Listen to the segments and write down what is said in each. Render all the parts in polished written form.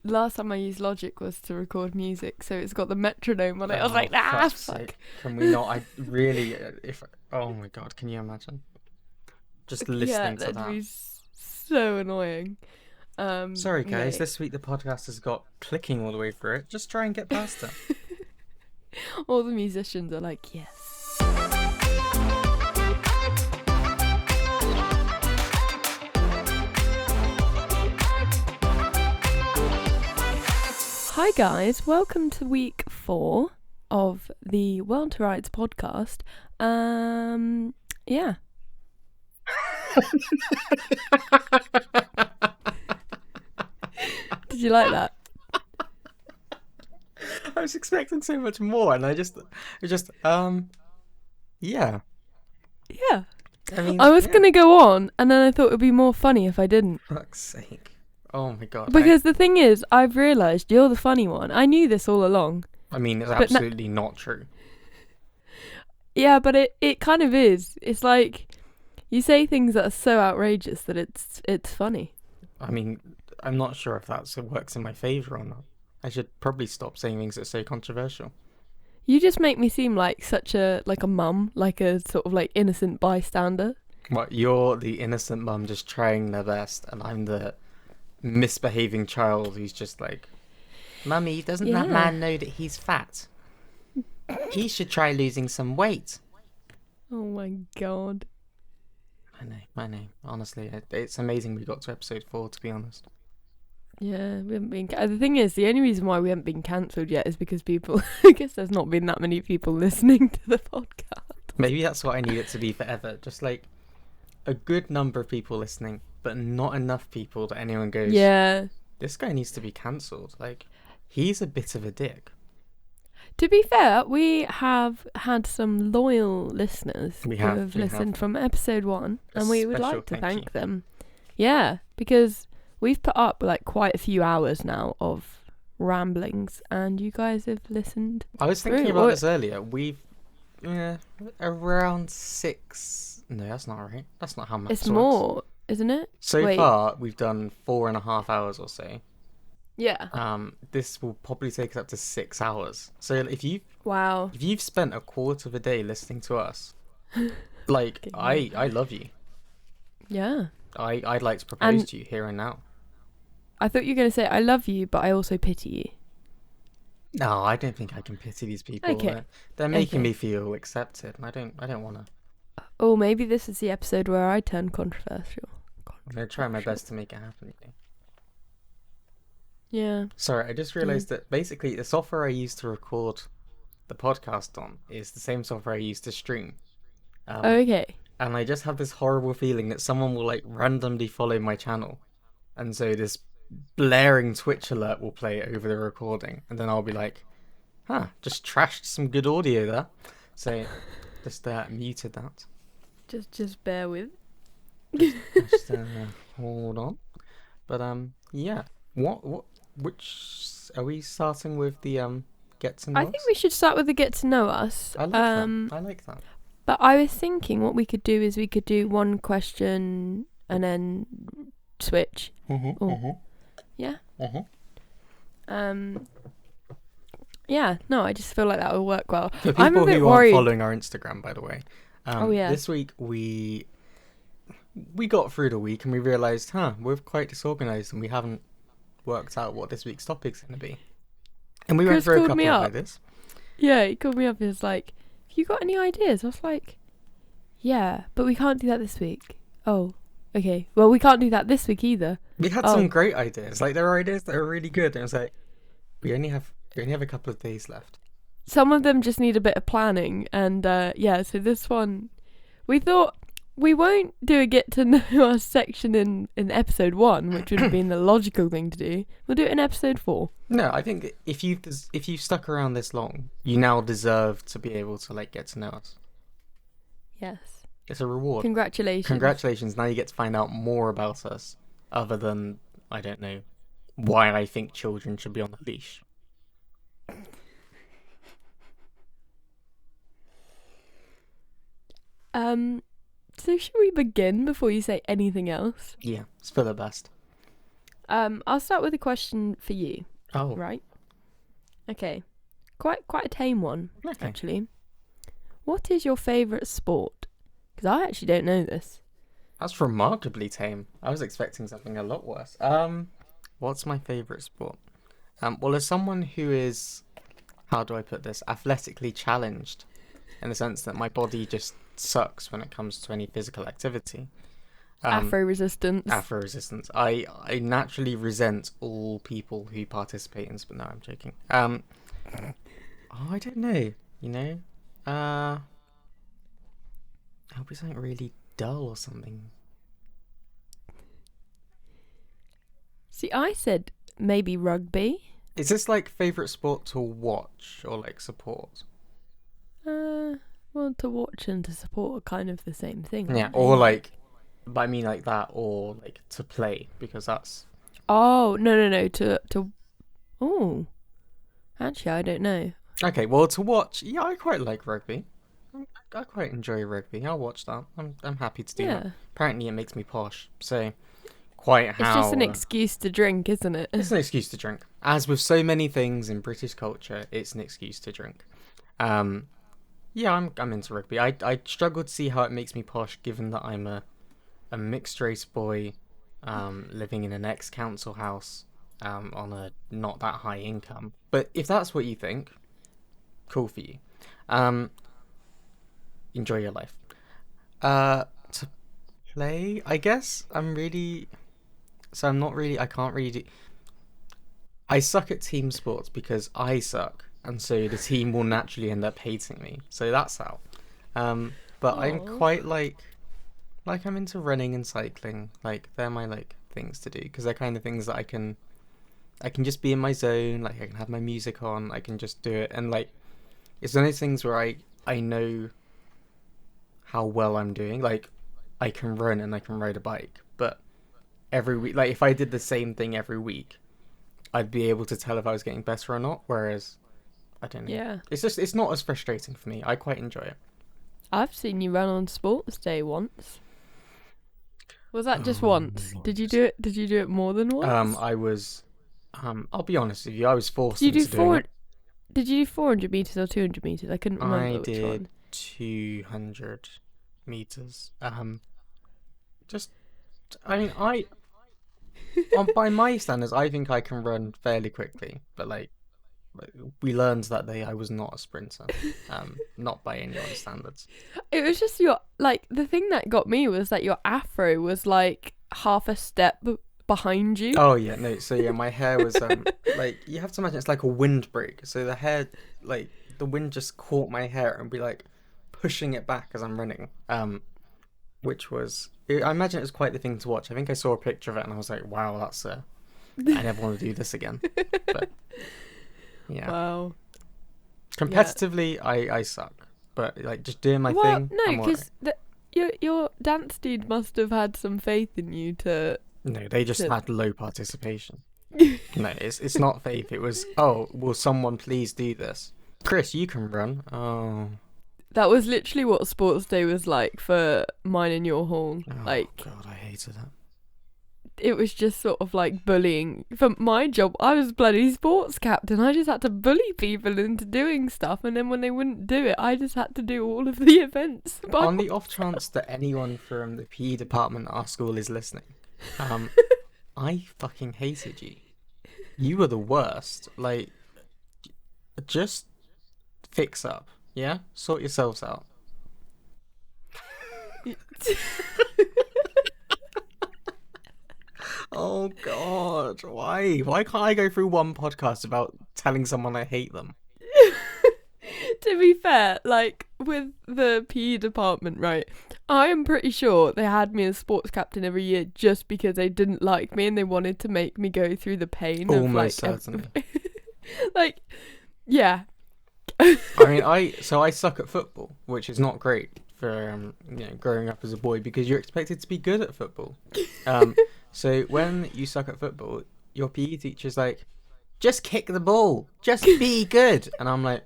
last time I used Logic was to record music, so it's got the metronome on it. I was Oh, like, fuck's fuck. sake. Can we not? I really, if oh my god, can you imagine just Yeah, listening to that'd that? be so annoying. Sorry, guys. Okay. This week the podcast has got clicking all the way through it. Just try and get past it. All the musicians are like, yes. Hi guys, welcome to week 4 of the World to Rights podcast. Yeah. Did you like that? I was expecting so much more, and yeah. Yeah. I mean, I was yeah. going to go on, and then I thought it would be more funny if I didn't. Fuck's sake. Oh my god. Because the thing is, I've realised you're the funny one. I knew this all along. I mean, it's But absolutely not true. Yeah, but it kind of is. It's like you say things that are so outrageous that it's funny. I mean, I'm not sure if that works in my favour or not. I should probably stop saying things that are so controversial. You just make me seem like such a mum, like a sort of like innocent bystander. What, you're the innocent mum just trying their best, and I'm the misbehaving child who's just like, Mummy, doesn't that man know that he's fat? He should try losing some weight. Oh my god. I know. Honestly, it's amazing we got to episode 4, to be honest. Yeah, we haven't been. The thing is, the only reason why we haven't been cancelled yet is because people. I guess there's not been that many people listening to the podcast. Maybe that's what I need it to be forever. Just like a good number of people listening, but not enough people that anyone goes, Yeah. This guy needs to be cancelled. Like, he's a bit of a dick. To be fair, we have had some loyal listeners who have listened from episode 1, and we would like to thank them. Yeah, because we've put up like quite a few hours now of ramblings, and you guys have listened. I was thinking about this earlier. We've around 6. No, that's not right. That's not how much. It's more, isn't it? So far, we've done 4.5 hours or so. Yeah. This will probably take us up to 6 hours. So if you've spent a quarter of a day listening to us, like I love you. Yeah. I'd like to propose to you here and now. I thought you were gonna say I love you, but I also pity you. No, I don't think I can pity these people. Okay. They're making me feel accepted, and I don't want to. Oh, maybe this is the episode where I turn controversial. I'm gonna try my best to make it happen. Yeah. Sorry, I just realised that basically the software I use to record the podcast on is the same software I use to stream. Okay. And I just have this horrible feeling that someone will like randomly follow my channel, and so this blaring Twitch alert will play over the recording, and then I'll be like, just trashed some good audio there. So just muted that. Just bear with. Just hold on. But yeah. Which are we starting with the get to know us? I think we should start with the get to know us. I like that. I like that. But I was thinking what we could do is we could do one question and then switch. Yeah. Yeah. No, I just feel like that will work well. For people I'm a bit who worried. aren't following our Instagram, by the way, this week we got through the week and we realised, we're quite disorganised and we haven't worked out what this week's topic's going to be. And we went through a couple of ideas. Yeah, he called me up and was like, have you got any ideas? I was like, yeah, but we can't do that this week. Oh, okay. Well, we can't do that this week either. We had some great ideas. Like, there are ideas that are really good. And it was like, we only have a couple of days left. Some of them just need a bit of planning. And so this one, we thought we won't do a get to know us section in episode 1, which would have been the logical thing to do. We'll do it in episode 4. No, I think if you've stuck around this long, you now deserve to be able to like get to know us. Yes. It's a reward. Congratulations. Now you get to find out more about us, other than, I don't know, why I think children should be on a leash. So should we begin before you say anything else? Yeah, it's for the best. I'll start with a question for you. Oh. Right. Okay. Quite a tame one, actually. What is your favourite sport? Because I actually don't know this. That's remarkably tame. I was expecting something a lot worse. What's my favourite sport? Well, as someone who is, how do I put this, athletically challenged, in the sense that my body just sucks when it comes to any physical activity. Afro-resistance. Afro-resistance. I naturally resent all people who participate in sport. No, I'm joking. I don't know. You know, I hope it's something really dull or something. See, I said maybe rugby. Is this like favourite sport to watch or like support? Well, to watch and to support are kind of the same thing. Yeah, or like, but I mean like that, or like to play, because that's... Oh, no, oh, actually, I don't know. Okay, well, to watch, yeah, I quite like rugby. I quite enjoy rugby. I'll watch that. I'm happy to do that. Apparently it makes me posh, so quite how... It's just an excuse to drink, isn't it? It's an excuse to drink. As with so many things in British culture, it's an excuse to drink. Yeah, I'm into rugby. I struggle to see how it makes me posh, given that I'm a mixed race boy, living in an ex-council house, on a not that high income. But if that's what you think, cool for you. Enjoy your life. To play, I guess I can't really do... I suck at team sports because I suck, and so the team will naturally end up hating me. So that's how. But I'm quite like I'm into running and cycling. Like, they're my like things to do, because they're kind of things that I can just be in my zone. Like, I can have my music on, I can just do it, and like it's one of those things where I know how well I'm doing. Like, I can run and I can ride a bike, but every week, like if I did the same thing every week, I'd be able to tell if I was getting better or not. Whereas, I don't know. Yeah. It's not as frustrating for me. I quite enjoy it. I've seen you run on sports day once. Was that just once? Did you do it? Did you do it more than once? I was. I'll be honest with you. I was forced into doing it. Did you do 400 meters or 200 meters? I couldn't remember which one. I did 200 meters. By my standards, I think I can run fairly quickly. But like we learned that day, I was not a sprinter. Not by anyone's standards. It was just the thing that got me was that your afro was like half a step behind you. Oh yeah, no. So yeah, my hair was like, you have to imagine it's like a windbreak. So the hair, like the wind just caught my hair and be like pushing it back as I'm running. Which was, I imagine it was quite the thing to watch. I think I saw a picture of it and I was like, wow, that's I never want to do this again. But yeah. Wow. Competitively, yeah. I suck. But like just doing my thing. No, because your dance dude must have had some faith in you to. No, they just had low participation. No, it's not faith. It was, oh, will someone please do this? Chris, you can run. Oh. That was literally what sports day was like for mine and your hall. Oh, like, God, I hated that. It was just sort of like bullying. For my job, I was bloody sports captain. I just had to bully people into doing stuff, and then when they wouldn't do it, I just had to do all of the events. On the off chance that anyone from the PE department at our school is listening, I fucking hated you. You were the worst. Like, just fix up. Yeah? Sort yourselves out. Oh, God. Why? Why can't I go through one podcast about telling someone I hate them? To be fair, like, with the PE department, right, I am pretty sure they had me as sports captain every year just because they didn't like me and they wanted to make me go through the pain Almost of, like... certainly. Like, yeah. I mean, I suck at football, which is not great for growing up as a boy, because you're expected to be good at football. So when you suck at football, your PE teacher's like, just kick the ball, just be good. And I'm like,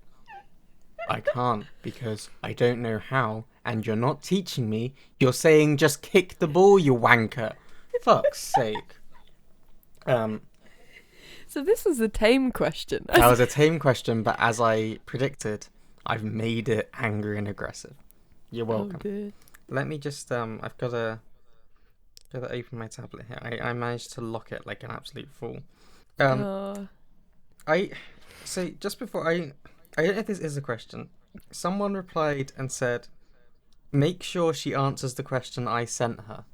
I can't, because I don't know how, and you're not teaching me. You're saying just kick the ball, you wanker. Fuck's sake. So this was a tame question. That was a tame question, but as I predicted, I've made it angry and aggressive. You're welcome. Oh, dear. Let me just I've got to open my tablet here. I managed to lock it like an absolute fool. So just before I don't know if this is a question. Someone replied and said, "Make sure she answers the question I sent her."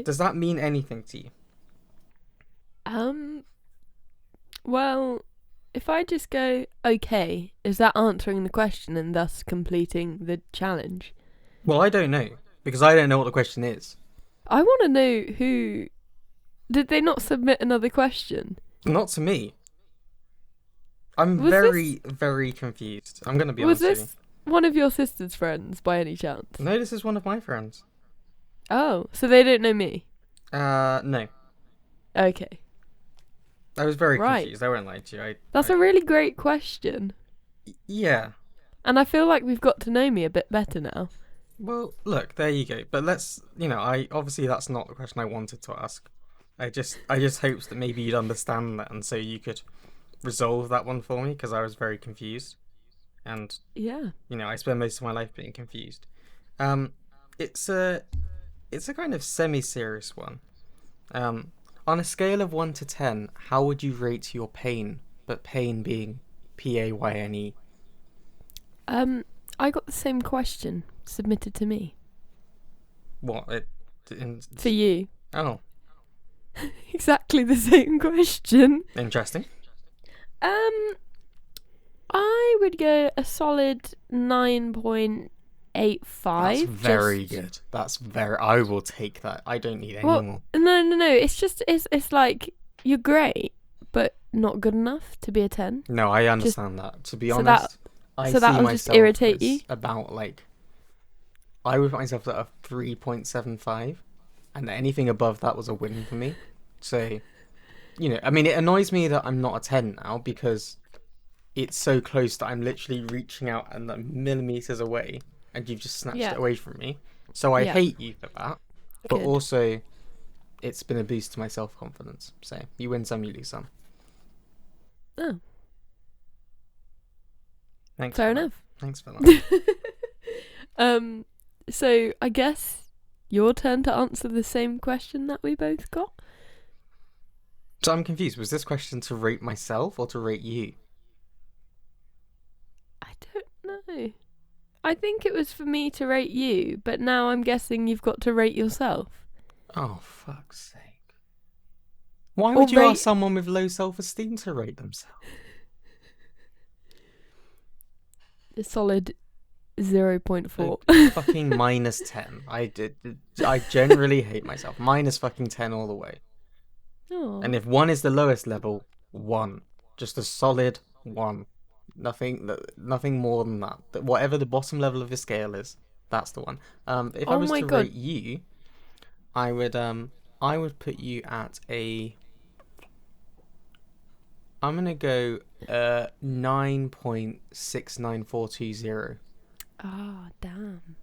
Does that mean anything to you? Well, if I just go, okay, is that answering the question and thus completing the challenge? Well, I don't know, because I don't know what the question is. I want to know who... Did they not submit another question? Not to me. I'm very confused. I'm going to be honest with you. Was this one of your sister's friends, by any chance? No, this is one of my friends. Oh, so they don't know me? No. Okay. I was very confused. I won't lie to you. That's a really great question. Yeah. And I feel like we've got to know me a bit better now. Well, look, there you go. But let's, obviously that's not the question I wanted to ask. I just hoped that maybe you'd understand that, and so you could resolve that one for me, because I was very confused. And yeah, I spend most of my life being confused. It's a kind of semi-serious one. On a scale of 1 to 10, how would you rate your pain? But pain being PAYNE. I got the same question submitted to me. What? For you. Oh. Exactly the same question. Interesting. I would go a solid 9.85. That's very good. I will take that. I don't need any more. No. It's like, you're great, but not good enough to be a 10. No, I understand that. To be honest, I see that'll myself just irritate you? About I would put myself at a 3.75, and anything above that was a win for me. So, I mean, it annoys me that I'm not a 10 now, because it's so close that I'm literally reaching out and millimeters away, and you've just snatched it away from me. So I hate you for that. But also, it's been a boost to my self-confidence. So you win some, you lose some. Oh. Thanks. Fair enough. Thanks for that. So I guess your turn to answer the same question that we both got. So I'm confused. Was this question to rate myself or to rate you? I don't know. I think it was for me to rate you, but now I'm guessing you've got to rate yourself. Oh, fuck's sake. Why would you ask someone with low self-esteem to rate themselves? A solid 0.4. Fucking minus 10. I generally hate myself. Minus fucking 10 all the way. Aww. And if 1 is the lowest level, 1. Just a solid 1. Nothing more than that. Whatever the bottom level of the scale is, that's the one. If I was to rate you, I would put you at a... I'm gonna go 9.69420. Ah, damn.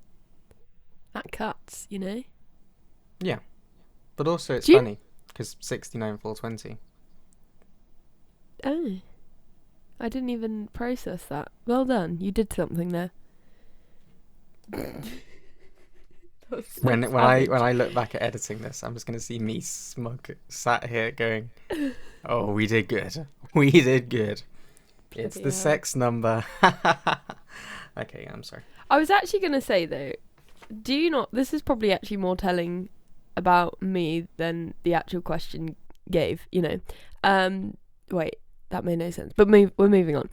That cuts, Yeah, but also it's funny because 69,420. Oh, I didn't even process that. Well done, you did something there. When I look back at editing this, I'm just gonna see me smug sat here going, "Oh, we did good. We did good." It's the sex number. Okay, I'm sorry. I was actually gonna say though, do you not? This is probably actually more telling about me than the actual question gave. Wait, that made no sense. But we're moving on.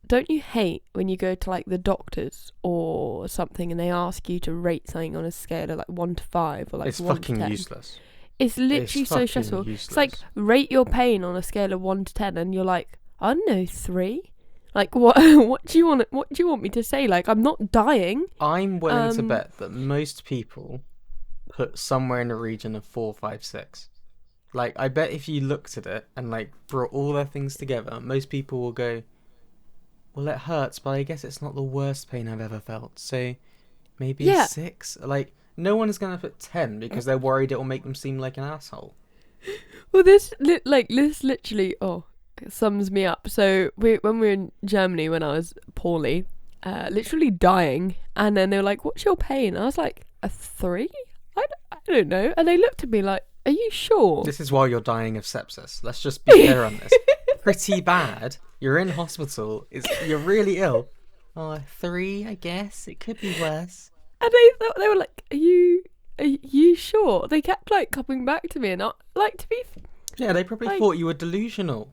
Don't you hate when you go to like the doctors or something and they ask you to rate something on a scale of like 1 to 5 or like it's 1 fucking to 10? Useless. It's literally so stressful. Useless. It's like rate your pain on a scale of 1 to 10, and you're like, I don't know, 3. Like what? What do you want me to say? Like, I'm not dying. I'm willing to bet that most people put somewhere in the region of 4, 5, 6. Like, I bet if you looked at it and like brought all their things together, most people will go, well, it hurts, but I guess it's not the worst pain I've ever felt. So maybe a 6. Like, no one is going to put 10 because they're worried it will make them seem like an asshole. Well, this literally sums me up. So when we were in Germany when I was poorly, literally dying, and then they were like, "What's your pain?" I was like, "A 3? I don't know." And they looked at me like, "Are you sure?" This is why you're dying of sepsis. Let's just be clear on this. Pretty bad. You're in hospital. You're really ill. Oh, 3, I guess. It could be worse. And they were like, Are you sure? They kept like coming back to me, and Yeah, they probably thought you were delusional.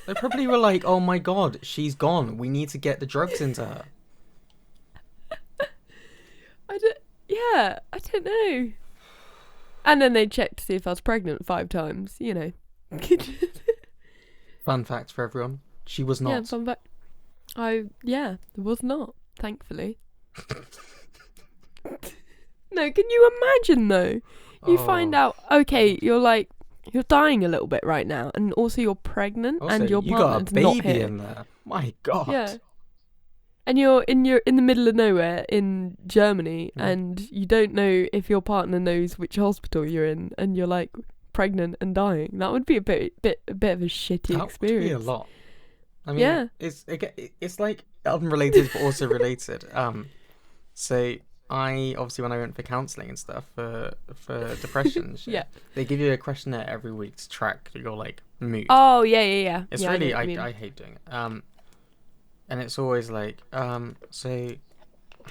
They probably were like, "Oh my god, she's gone. We need to get the drugs into her." I don't know. And then they checked to see if I was pregnant 5 times, you know. Fun fact for everyone. She was not. Yeah, fun fact. Was not, thankfully. No, can you imagine though? You find out, okay, you're dying a little bit right now, and also you're pregnant, also, and your partner's not here. You got a baby in there. My God. Yeah. And you're in the middle of nowhere in Germany, and you don't know if your partner knows which hospital you're in, and you're like pregnant and dying. That would be a bit of a shitty experience. That would be a lot. I mean, it's like unrelated but also related. So I obviously, when I went for counselling and stuff for depression, they give you a questionnaire every week to track your like mood. Oh yeah. It's really I hate doing it. And it's always like so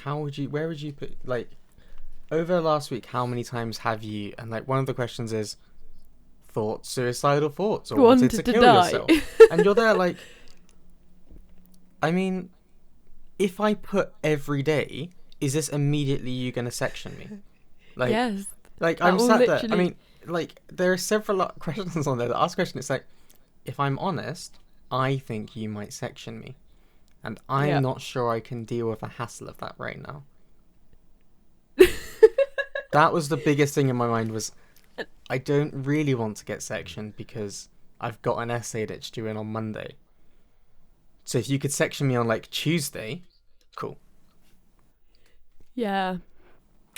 where would you put, like, over the last week, how many times have you, and like one of the questions is suicidal thoughts or wanted to kill yourself, and you're there like, I mean, if I put every day, is this immediately you gonna section me? Like, yes. Like, I'm sat there. I mean, like, there are several questions on there that ask questions. It's like, if I'm honest, I think you might section me, and I'm not sure I can deal with the hassle of that right now. That was the biggest thing in my mind, was I don't really want to get sectioned because I've got an essay that's due in on Monday. So if you could section me on like Tuesday, cool. Yeah.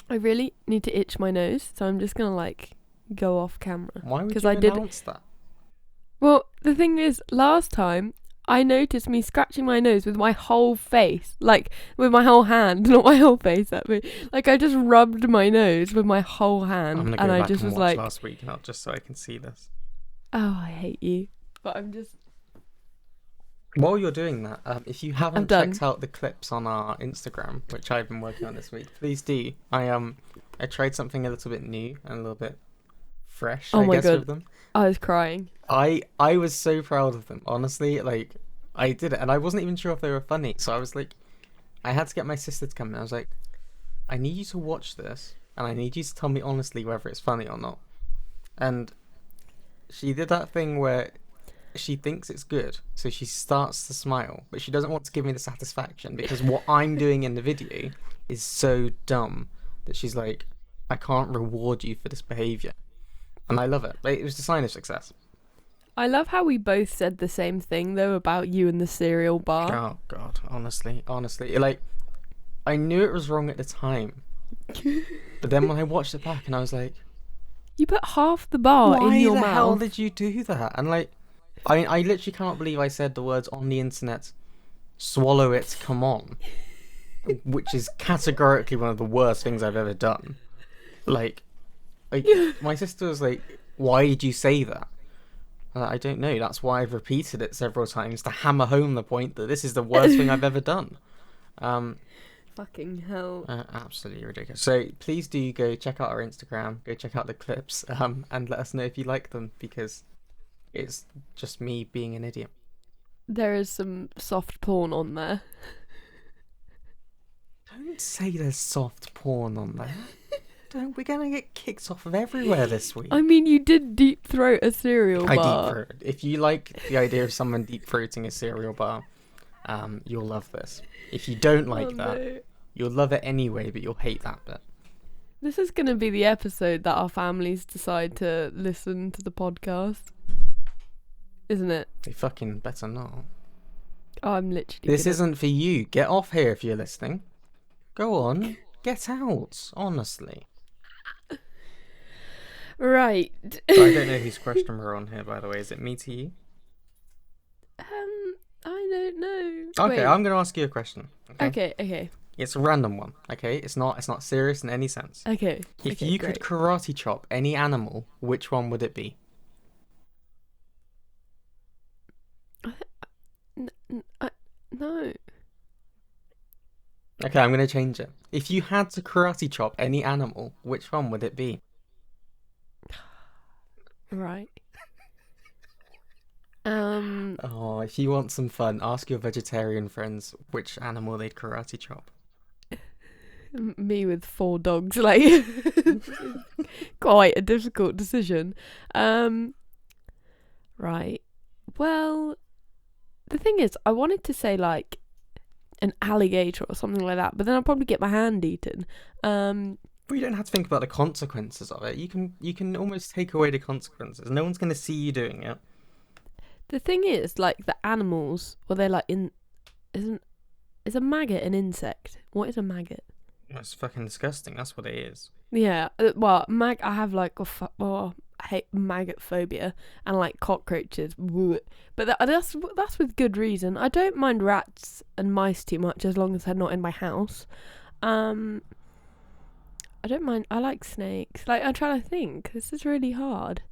I really need to itch my nose, so I'm just going to like go off camera. Why would you announce that? Well, the thing is, last time I noticed me scratching my nose with my whole face, like with my whole hand, not my whole face. Like I just rubbed my nose with my whole hand, I'm gonna go back and watch last week now just so I can see this. Oh, I hate you. But I'm just. While you're doing that, if you haven't checked out the clips on our Instagram, which I've been working on this week, please do. I tried something a little bit new and a little bit fresh, I guess, with them. I was crying. I was so proud of them, honestly. Like, I did it, and I wasn't even sure if they were funny. So I was like, I had to get my sister to come in. I was like, I need you to watch this, and I need you to tell me honestly whether it's funny or not. And she did that thing where she thinks it's good, so she starts to smile, but she doesn't want to give me the satisfaction because what I'm doing in the video is so dumb that she's like, I can't reward you for this behaviour. And I love it. It was a sign of success. I love how we both said the same thing though about you and the cereal bar. Oh god, honestly, like, I knew it was wrong at the time, but then when I watched it back and I was like, you put half the bar in your mouth. Why the hell did you do that? And like, I literally cannot believe I said the words on the internet, swallow it, come on, which is categorically one of the worst things I've ever done. Like my sister was like, why did you say that? I don't know. That's why I've repeated it several times to hammer home the point that this is the worst thing I've ever done. Fucking hell. Absolutely ridiculous. So please do go check out our Instagram, go check out the clips, and let us know if you like them, because it's just me being an idiot. There is some soft porn on there. Don't say there's soft porn on there. We're gonna get kicked off of everywhere this week. I mean, you did deep throat a cereal bar. I deep throat. If you like the idea of someone deep throating a cereal bar, you'll love this. If you don't like that, you'll love it anyway, but you'll hate that bit. This is gonna be the episode that our families decide to listen to the podcast, isn't it? They fucking better not. Oh, I'm literally. This isn't for you. Get off here if you're listening. Go on. Get out, honestly. Right. So I don't know whose question we're on here, by the way. Is it me to you? I don't know. Okay, Wait. I'm going to ask you a question. Okay. It's a random one, okay? It's not serious in any sense. Okay. If you could karate chop any animal, which one would it be? No. Okay, I'm going to change it. If you had to karate chop any animal, which one would it be? Right. Oh, if you want some fun, ask your vegetarian friends which animal they'd karate chop. Me with 4 dogs, like quite a difficult decision. Right. Well, the thing is, I wanted to say like an alligator or something like that, but then I'll probably get my hand eaten. But you don't have to think about the consequences of it. You can almost take away the consequences. No one's going to see you doing it. The thing is, like the animals, well, they're like is a maggot an insect? What is a maggot? That's fucking disgusting. That's what it is. Yeah. Well, I have like I hate maggot phobia and like cockroaches. But that's with good reason. I don't mind rats and mice too much as long as they're not in my house. I don't mind. I like snakes. Like I'm trying to think. This is really hard.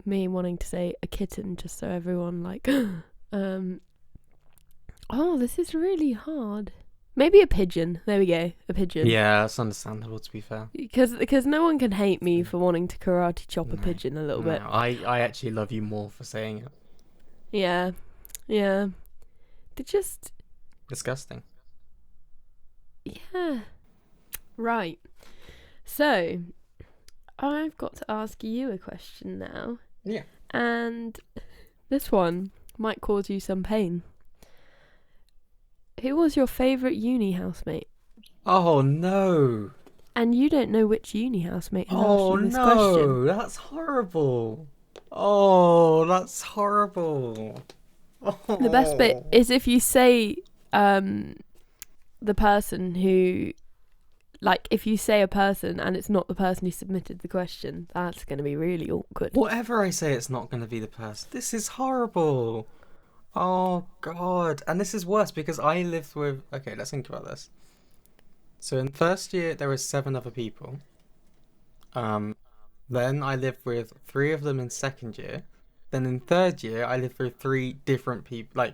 Me wanting to say a kitten just so everyone like oh, this is really hard. Maybe a pigeon. There we go. A pigeon. Yeah, that's understandable, to be fair. Because no one can hate me for wanting to karate chop a pigeon a little bit. I actually love you more for saying it. Yeah. They're just disgusting. Yeah. Right. So, I've got to ask you a question now. Yeah. And this one might cause you some pain. Who was your favourite uni housemate? Oh no. And you don't know which uni housemate has asked you this question. Oh no, that's horrible. Oh, that's horrible. Oh. The best bit is if you say the person who, like, if you say a person and it's not the person who submitted the question, that's going to be really awkward. Whatever I say, it's not going to be the person. This is horrible. Oh, God. And this is worse because I lived with... Okay, let's think about this. So in first year, there were 7 other people. Then I lived with 3 of them in second year. Then in third year, I lived with 3 different people, like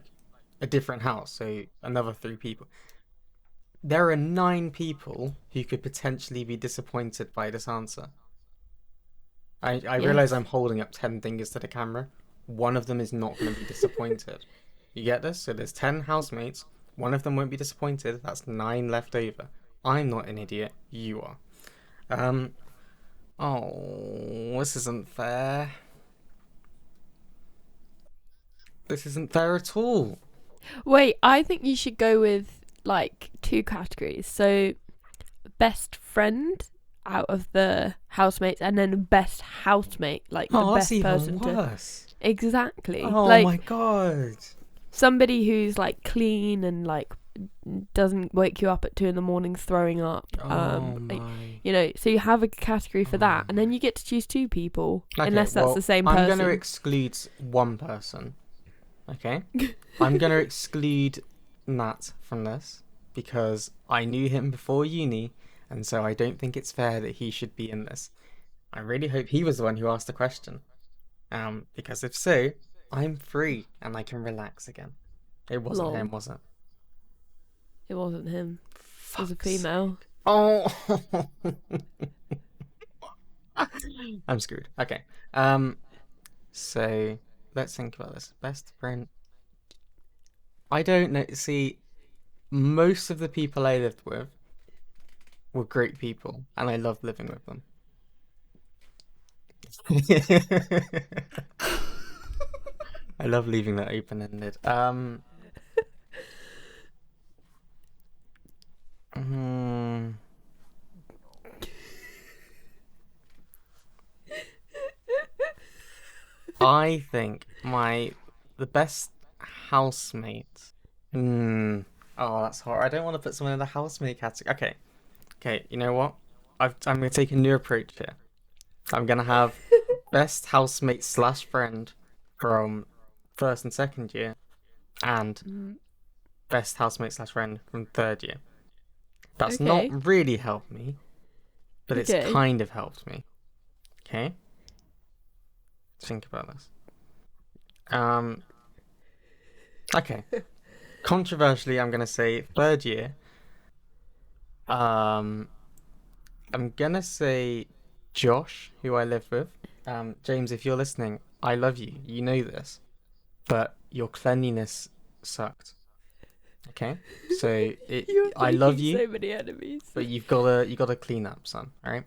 a different house. So another 3 people. There are 9 people who could potentially be disappointed by this answer. I realise I'm holding up 10 fingers to the camera. One of them is not going to be disappointed. You get this? So there's 10 housemates. One of them won't be disappointed. That's 9 left over. I'm not an idiot. You are. Oh, this isn't fair. This isn't fair at all. Wait, I think you should go with, like, 2 categories. So, best friend out of the housemates, and then best housemate, like the best person worse. To exactly. Oh like, my God. Somebody who's like clean and like doesn't wake you up at 2 a.m. throwing up. Like, you know, so you have a category for that, and then you get to choose 2 people, unless that's the same person. I'm going to exclude one person. Okay, I'm going to exclude Nat from this because I knew him before uni. And so I don't think it's fair that he should be in this. I really hope he was the one who asked the question. Because if so, I'm free and I can relax again. It wasn't him, was it? It wasn't him. It was a female. Oh. I'm screwed. Okay. So let's think about this. Best friend. I don't know. See, most of the people I lived with were great people, and I loved living with them. I love leaving that open-ended. I think the best housemate Oh, that's hard. I don't want to put someone in the housemate category. Okay. You know what? I'm gonna take a new approach here. I'm gonna have best housemate slash friend from first and second year, and best housemate slash friend from third year. That's Okay. not really helped me, but it's kind of helped me. Okay? Think about this. Okay. Controversially, I'm gonna say third year. I'm gonna say Josh, who I live with. James, if you're listening, I love you. You know this, but your cleanliness sucked. Okay, so I love you. So many enemies. But you gotta clean up, son. All right.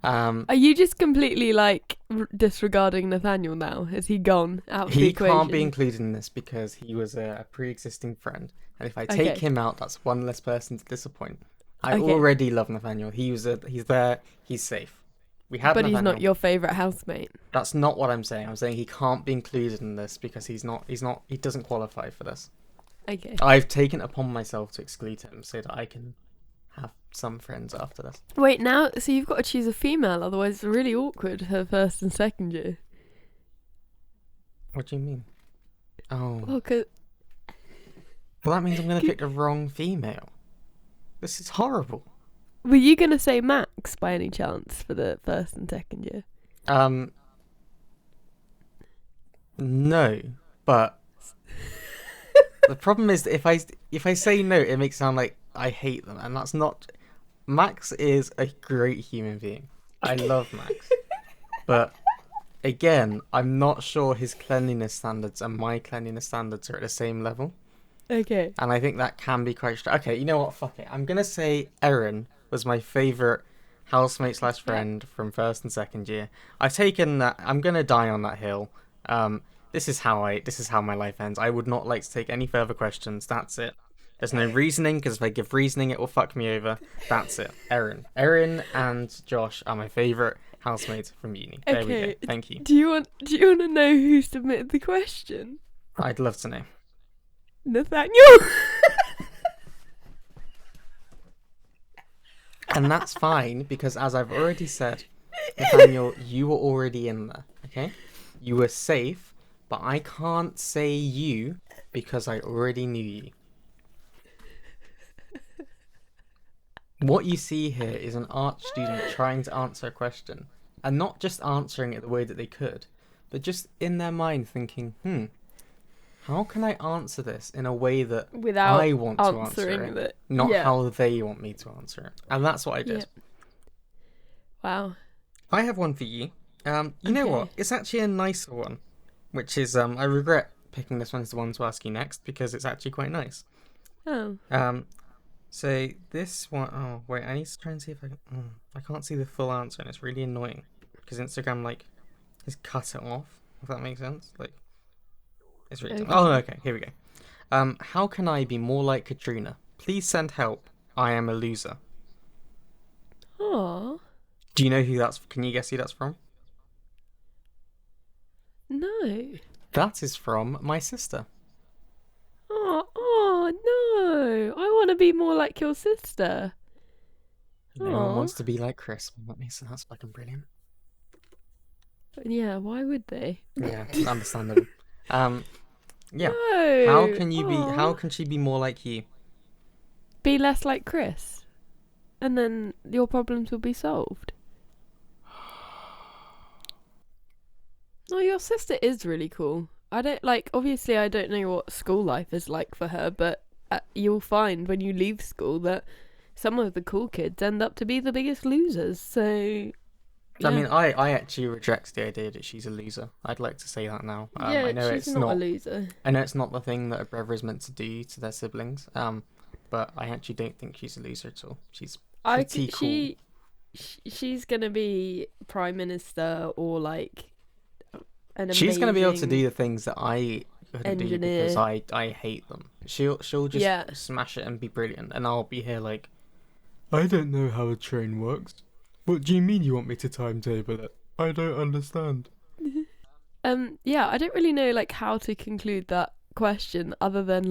Are you just completely like disregarding Nathaniel now? Has he gone out of the equation? He can't be included in this because he was a pre-existing friend, and if I take him out, that's one less person to disappoint. I already love Nathaniel. He's there. He's safe. We had Nathaniel. He's not your favourite housemate. That's not what I'm saying. I'm saying he can't be included in this because he doesn't qualify for this. Okay. I've taken it upon myself to exclude him so that I can have some friends after this. Wait, now, so you've got to choose a female, otherwise it's really awkward for first and second year. What do you mean? Oh. Well, that means I'm going to pick the wrong female. This is horrible. Were you going to say Max by any chance for the first and second year? No, but the problem is that if I say no, it makes it sound like I hate them, and that's not. Max is a great human being. I love Max, but again, I'm not sure his cleanliness standards and my cleanliness standards are at the same level. Okay. And I think that can be quite. Okay, you know what? Fuck it. I'm gonna say Erin was my favorite housemate slash friend from first and second year. I've taken that. I'm gonna die on that hill. This is how my life ends. I would not like to take any further questions. That's it. There's no reasoning, because if I give reasoning, it will fuck me over. That's it. Erin and Josh are my favorite housemates from uni. There we go. Thank you. Do you want to know who submitted the question? I'd love to know. Nathaniel. And that's fine, because as I've already said, Nathaniel, you were already in there. Okay, you were safe, but I can't say you because I already knew you. What you see here is an art student trying to answer a question, and not just answering it the way that they could, but just in their mind thinking, how can I answer this in a way that I want to answer it, not how they want me to answer it? And that's what I did. Yeah. Wow. I have one for you. You know what? It's actually a nicer one, which is, I regret picking this one as the one to ask you next, because it's actually quite nice. Oh. So this one, oh wait, I need to try and see if I can't see the full answer, and it's really annoying because Instagram has cut it off. If that makes sense, it's really. Okay. Oh, okay, here we go. How can I be more like Katrina? Please send help. I am a loser. Aww. Do you know who that's? Can you guess who that's from? No. That is from my sister. Oh no! I want to be more like your sister. No one wants to be like Chris. That's fucking brilliant. Yeah, why would they? Yeah, understandable. Yeah. No. How can you be? How can she be more like you? Be less like Chris, and then your problems will be solved. Oh, your sister is really cool. Obviously I don't know what school life is like for her, but you'll find when you leave school that some of the cool kids end up to be the biggest losers, so... Yeah. I mean, I actually reject the idea that she's a loser. I'd like to say that now. I know she's not a loser. I know it's not the thing that a brother is meant to do to their siblings, but I actually don't think she's a loser at all. She's pretty cool. She's gonna be Prime Minister or she's going to be able to do the things that I couldn't do because I hate them. She'll just smash it and be brilliant, and I'll be here like, I don't know how a train works. What do you mean you want me to timetable it? I don't understand. Yeah, I don't really know how to conclude that question other than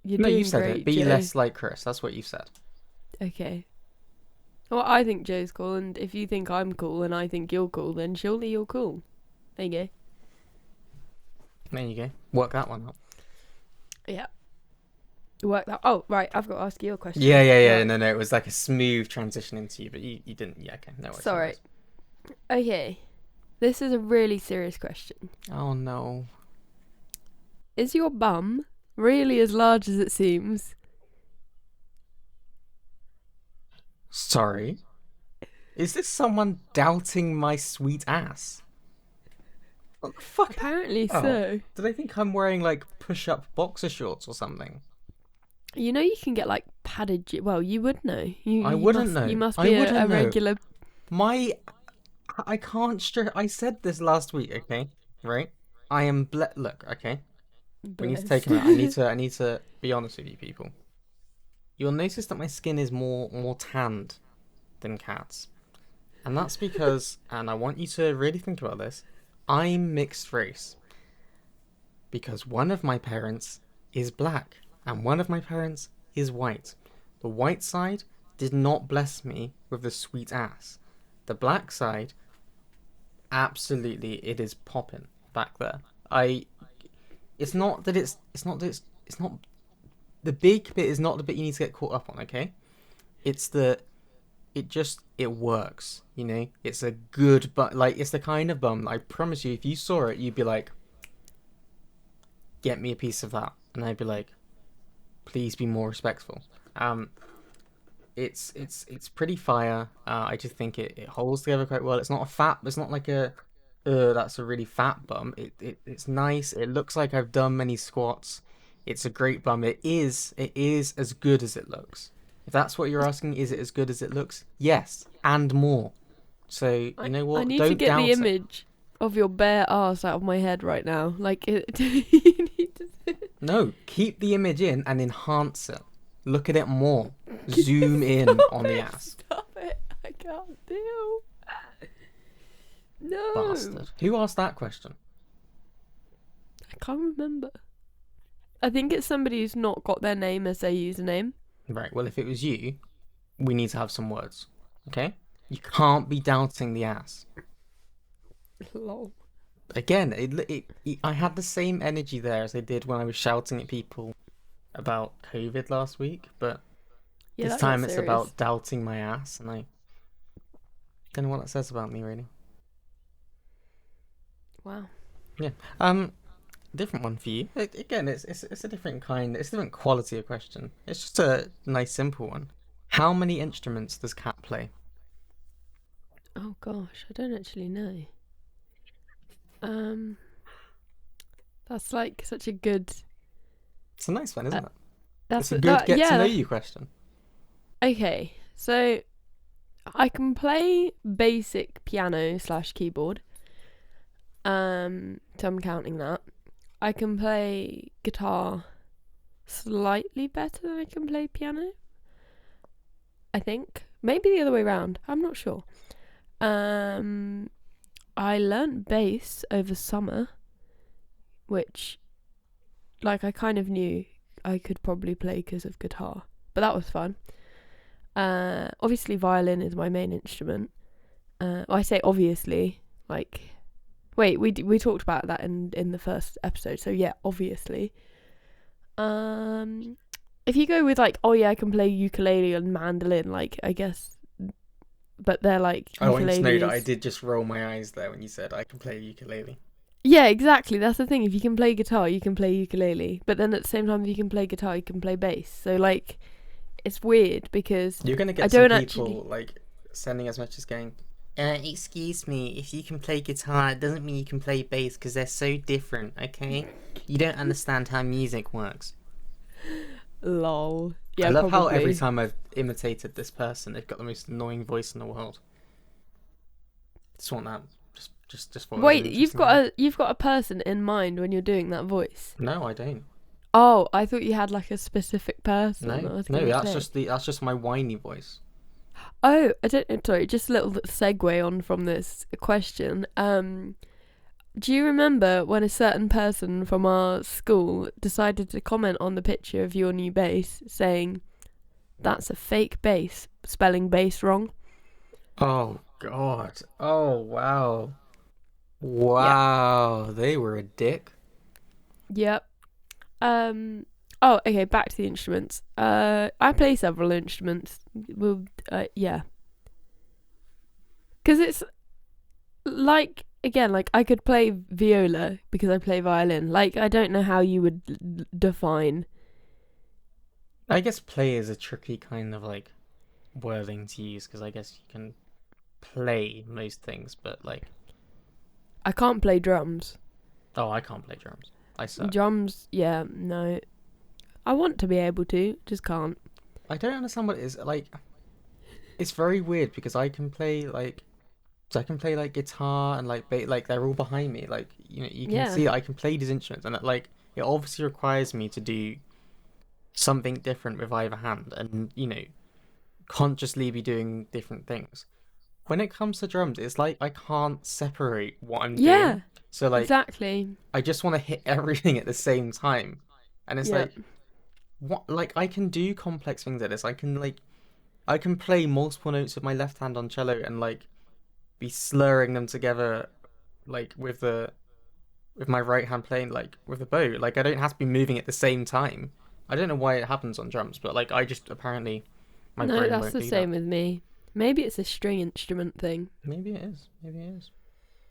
You're No, doing you said great, it. Be Joe. less like Chris. That's what you said. Okay. Well, I think Joe's cool, and if you think I'm cool and I think you're cool, then surely you're cool. There you go. There you go. Work that one out. Yeah. Work that. Oh, right. I've got to ask you a question. Yeah. No. It was like a smooth transition into you, but you didn't. Yeah, okay. No worries. Sorry. Okay. This is a really serious question. Oh, no. Is your bum really as large as it seems? Sorry? Is this someone doubting my sweet ass? What the fuck? Apparently so. Do they think I'm wearing, like, push-up boxer shorts or something? You know you can get, like, padded... Well, you would know. I wouldn't know. You must be a regular... I can't stress... I said this last week, okay? Right? I am... Look, okay? We need to take a minute. I need to be honest with you people. You'll notice that my skin is more tanned than Kat's. And that's because, and I want you to really think about this, I'm mixed race. Because one of my parents is black, and one of my parents is white. The white side did not bless me with the sweet ass. The black side, absolutely, it is popping back there. It's not the big bit is not the bit you need to get caught up on, okay? It works, you know? It's a good it's the kind of bum that I promise you, if you saw it, you'd be like, get me a piece of that. And I'd be like, please be more respectful. It's pretty fire. I just think it holds together quite well. It's not like a that's a really fat bum. It's nice. It looks like I've done many squats. It's a great bum. It is as good as it looks. If that's what you're asking, is it as good as it looks? Yes, and more. So, you know what? I need to get the image of your bare ass out of my head right now. Like, you need to... No, keep the image in and enhance it. Look at it more. Zoom in on the ass. Stop it. I can't deal. No. Bastard. Who asked that question? I can't remember. I think it's somebody who's not got their name as their username. Right, well, if it was you, we need to have some words. Okay? You can't be doubting the ass. Lol. Again, I had the same energy there as I did when I was shouting at people about COVID last week, but this time it's about doubting my ass, and I don't know what that says about me, really. Wow. Yeah. Different one for you. Again, it's a different kind. It's a different quality of question. It's just a nice, simple one. How many instruments does Kat play? Oh gosh, I don't actually know. That's like such a good. It's a nice one, isn't it? That's a good get to know you question. Okay, so I can play basic piano / keyboard. So I'm counting that. I can play guitar slightly better than I can play piano. I think. Maybe the other way around. I'm not sure. I learnt bass over summer, which, like, I kind of knew I could probably play because of guitar. But that was fun. Obviously, violin is my main instrument. I say obviously, like... Wait, we talked about that in the first episode, so yeah, obviously. If you go with like, oh yeah, I can play ukulele and mandolin, like, I guess, but they're like ukulele. I want you to know that I did just roll my eyes there when you said I can play ukulele. Yeah, exactly. That's the thing. If you can play guitar, you can play ukulele. But then at the same time, if you can play guitar, you can play bass. So like, it's weird because you're gonna get some people like sending as much as going. Excuse me, if you can play guitar, it doesn't mean you can play bass because they're so different, okay? You don't understand how music works. Lol. Yeah, I love how every time I've imitated this person, they've got the most annoying voice in the world. Just want that. Just for Wait, you've got a person in mind when you're doing that voice? No, I don't. Oh, I thought you had like a specific person. No, that's just my whiny voice. Oh, sorry, just a little segue on from this question. do you remember when a certain person from our school decided to comment on the picture of your new bass saying, "That's a fake bass, spelling bass wrong"? Oh God. Oh wow. Yeah. Wow. They were a dick. Yep. Oh, okay, back to the instruments. I play several instruments. Well, yeah. Because it's like, again, like I could play viola because I play violin. Like, I don't know how you would define. I guess play is a tricky kind of like wording to use because I guess you can play most things, but like, I can't play drums. oh, I can't play drums. I suck. Drums, yeah, no. I want to be able to, just can't. I don't understand what it is. Like, it's very weird because I can play like, so I can play like guitar and like like they're all behind me. Like, you can see I can play these instruments, and it obviously requires me to do something different with either hand, and consciously be doing different things. When it comes to drums, it's like I can't separate what I'm doing. So like, exactly. I just want to hit everything at the same time, and it's like, what? Like I can do complex things like this. I can play multiple notes with my left hand on cello and like be slurring them together, like with my right hand playing like with the bow. Like I don't have to be moving at the same time. I don't know why it happens on drums, but like I just apparently my brain won't do that. No, that's the same with me. Maybe it's a string instrument thing. Maybe it is.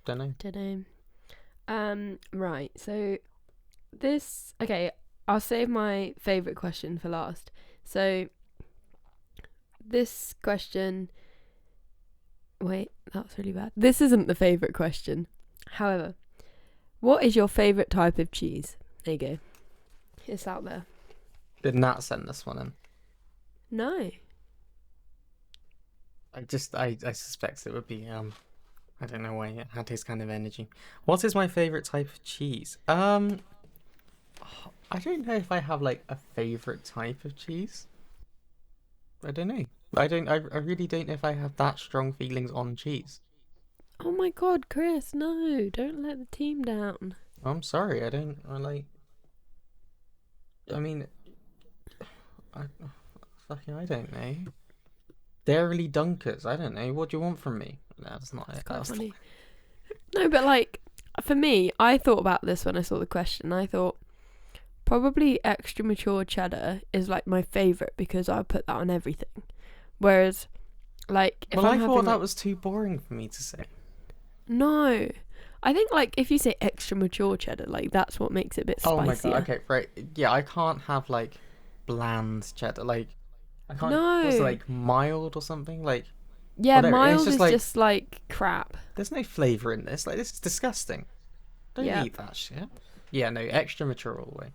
Don't know. Right. So this. Okay, I'll save my favourite question for last. So this question. Wait, that's really bad. This isn't the favourite question. However, what is your favourite type of cheese? There you go. It's out there. Did Nat send this one in? No. I suspect it would be I don't know why it had his kind of energy. What is my favourite type of cheese? I don't know if I have like a favourite type of cheese. I don't know. I really don't know if I have that strong feelings on cheese. Oh my God, Chris, no, don't let the team down. I'm sorry, I don't know. I don't know. Dairy Dunkers, I don't know. What do you want from me? No, that's not it. That's funny. No, but like, for me, I thought about this when I saw the question. I thought, probably extra mature cheddar is like my favourite because I put that on everything. Whereas, like, if I thought that was too boring for me to say. No. I think, like, if you say extra mature cheddar, like, that's what makes it a bit spicier. Oh my God, okay, right. Yeah, I can't have, like, bland cheddar. Like, I can't... No. What's it, like, mild or something? Like... Yeah, mild is just, like, crap. There's no flavour in this. Like, this is disgusting. Don't eat that shit. Yeah, no, extra mature all the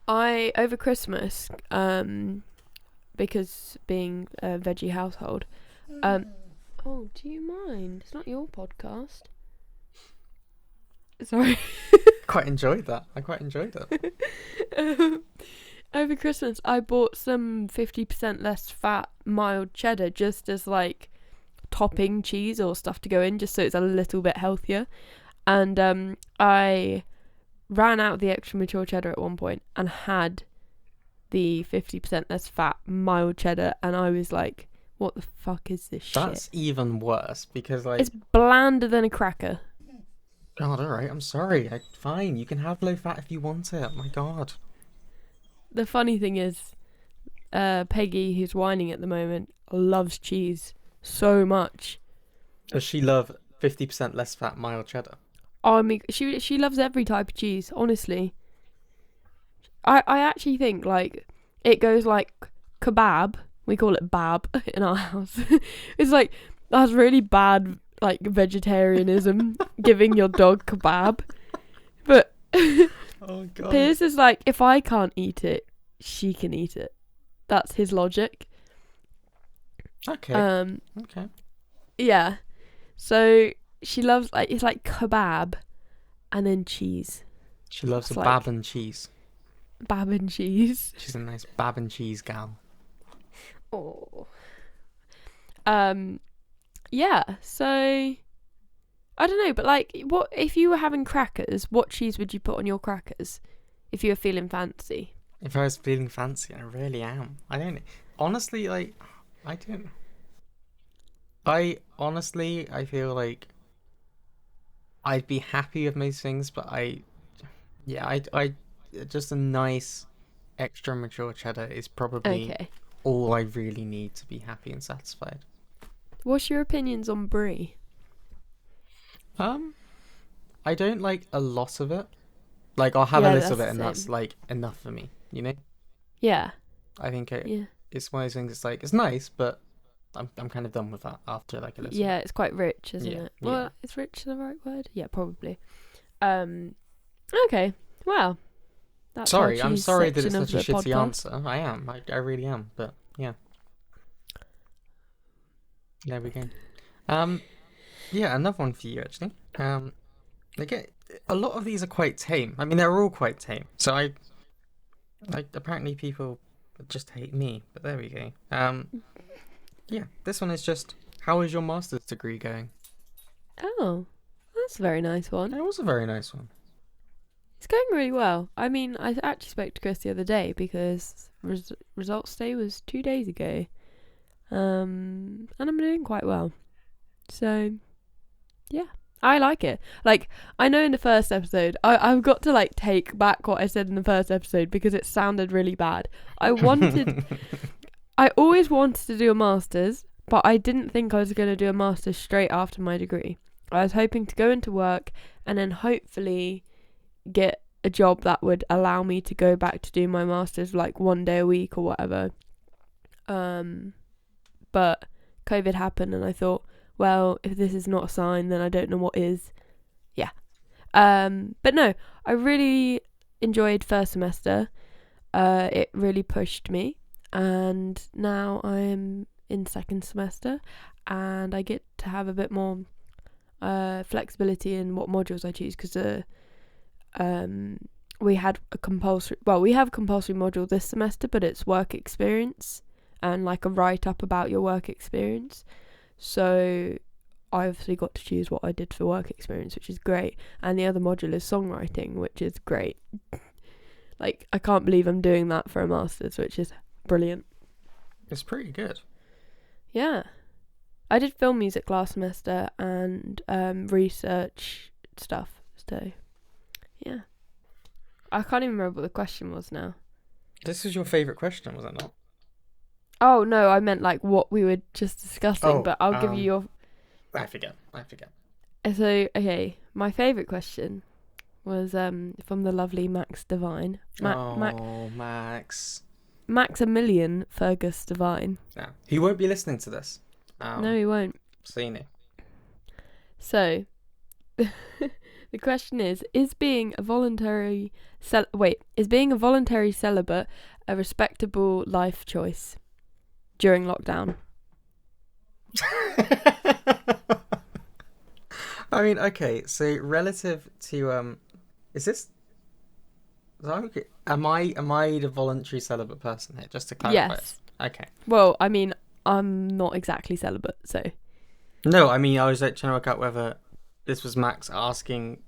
way. Over Christmas, because being a veggie household, oh, do you mind? It's not your podcast. Sorry. I quite enjoyed that. Over Christmas, I bought some 50% less fat mild cheddar just as like topping cheese or stuff to go in, just so it's a little bit healthier. And I ran out of the extra mature cheddar at one point and had the 50% less fat mild cheddar, and I was like, what the fuck is this shit? That's even worse because like it's blander than a cracker. God, alright, I'm sorry. Fine, you can have low fat if you want it. Oh my God. The funny thing is, Peggy, who's whining at the moment, loves cheese so much. Does she love 50% less fat mild cheddar? Oh, I mean, she loves every type of cheese, honestly. I actually think, like, it goes like kebab. We call it bab in our house. It's like, that's really bad, like, vegetarianism, giving your dog kebab. But oh God. Piers is like, if I can't eat it, she can eat it. That's his logic. Okay. Okay. Yeah. So she loves, like, it's like kebab and then cheese. She loves bab and cheese. Bab and cheese. She's a nice bab and cheese gal. Oh. Yeah, so I don't know, but like, what if you were having crackers? What cheese would you put on your crackers if you were feeling fancy? If I was feeling fancy, I really am. I don't honestly like. I don't. I feel like I'd be happy with most things, but I just a nice extra mature cheddar is probably all I really need to be happy and satisfied. What's your opinions on brie? I don't like a lot of it. Like, I'll have a little bit, and that's like enough for me. You know? Yeah. I think it's one of those things. It's like it's nice, but I'm kind of done with that after like a little. Yeah, it's quite rich, isn't it? Well, is rich the right word? Yeah, probably. Okay. Well. Sorry, I'm sorry that it's such a shitty answer. I am. I really am. But yeah. There we go. Yeah, another one for you actually. A lot of these are quite tame. I mean, they're all quite tame. So I apparently people just hate me, but there we go. Yeah, this one is just, how is your master's degree going? Oh, that's a very nice one. It was a very nice one. It's going really well. I mean, I actually spoke to Chris the other day because results day was 2 days ago. And I'm doing quite well. So, yeah, I like it. Like, I know in the first episode, I've got to, like, take back what I said in the first episode because it sounded really bad. I always wanted to do a master's, but I didn't think I was going to do a master's straight after my degree. I was hoping to go into work and then hopefully get a job that would allow me to go back to do my master's like 1 day a week or whatever. But COVID happened and I thought, well, if this is not a sign, then I don't know what is. Yeah. But no, I really enjoyed first semester. It really pushed me. And now I'm in second semester and I get to have a bit more flexibility in what modules I choose because we have a compulsory module this semester, but it's work experience and like a write-up about your work experience. So I obviously got to choose what I did for work experience, which is great. And the other module is songwriting, which is great. Like, I can't believe I'm doing that for a master's, which is brilliant. It's pretty good. Yeah. I did film music last semester and research stuff. So, yeah. I can't even remember what the question was now. This is your favourite question, was it not? Oh, no, I meant like what we were just discussing, but I'll give you your... I forget. So, okay, my favourite question was from the lovely Max Devine. Max. Maximilian Fergus Devine. Yeah. He won't be listening to this. No, he won't. Seen it. So, the question is being a voluntary celibate a respectable life choice during lockdown? I mean, okay, so relative to is this okay? Am I the voluntary celibate person here? Just to clarify. Yes. Okay. Well, I mean, I'm not exactly celibate, so. No, I mean, I was like trying to work out whether this was Max asking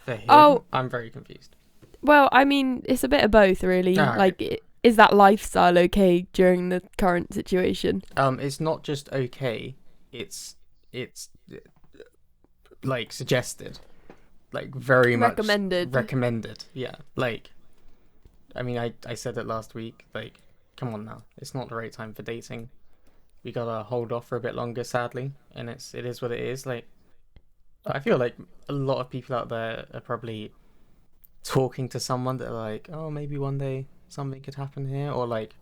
for him. Oh, I'm very confused. Well, I mean, it's a bit of both, really. Oh, like, is that lifestyle okay during the current situation? It's not just okay. It's like suggested, like very much recommended. Yeah, like, I mean, I said it last week. Like, come on now, it's not the right time for dating. We gotta hold off for a bit longer, sadly, and it is what it is. Like, I feel like a lot of people out there are probably talking to someone that are like, oh, maybe one day something could happen here, or like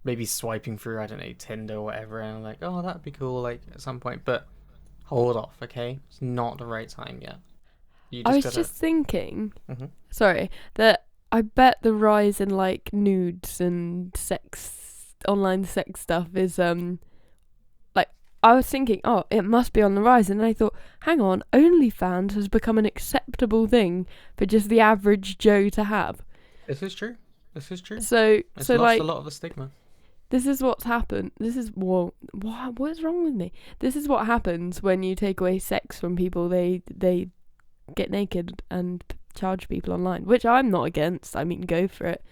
maybe swiping through, I don't know, Tinder or whatever, and I'm like, oh, that'd be cool, like at some point, but hold off, okay? It's not the right time yet. I was just thinking, sorry, that I bet the rise in like nudes and online sex stuff is like, I was thinking, oh, it must be on the rise, and then I thought, hang on, OnlyFans has become an acceptable thing for just the average Joe to have. This is true. So it's lost like a lot of the stigma. This is what's happened. This is what is wrong with me? This is what happens when you take away sex from people. They get naked and charge people online, which I'm not against. I mean, go for it.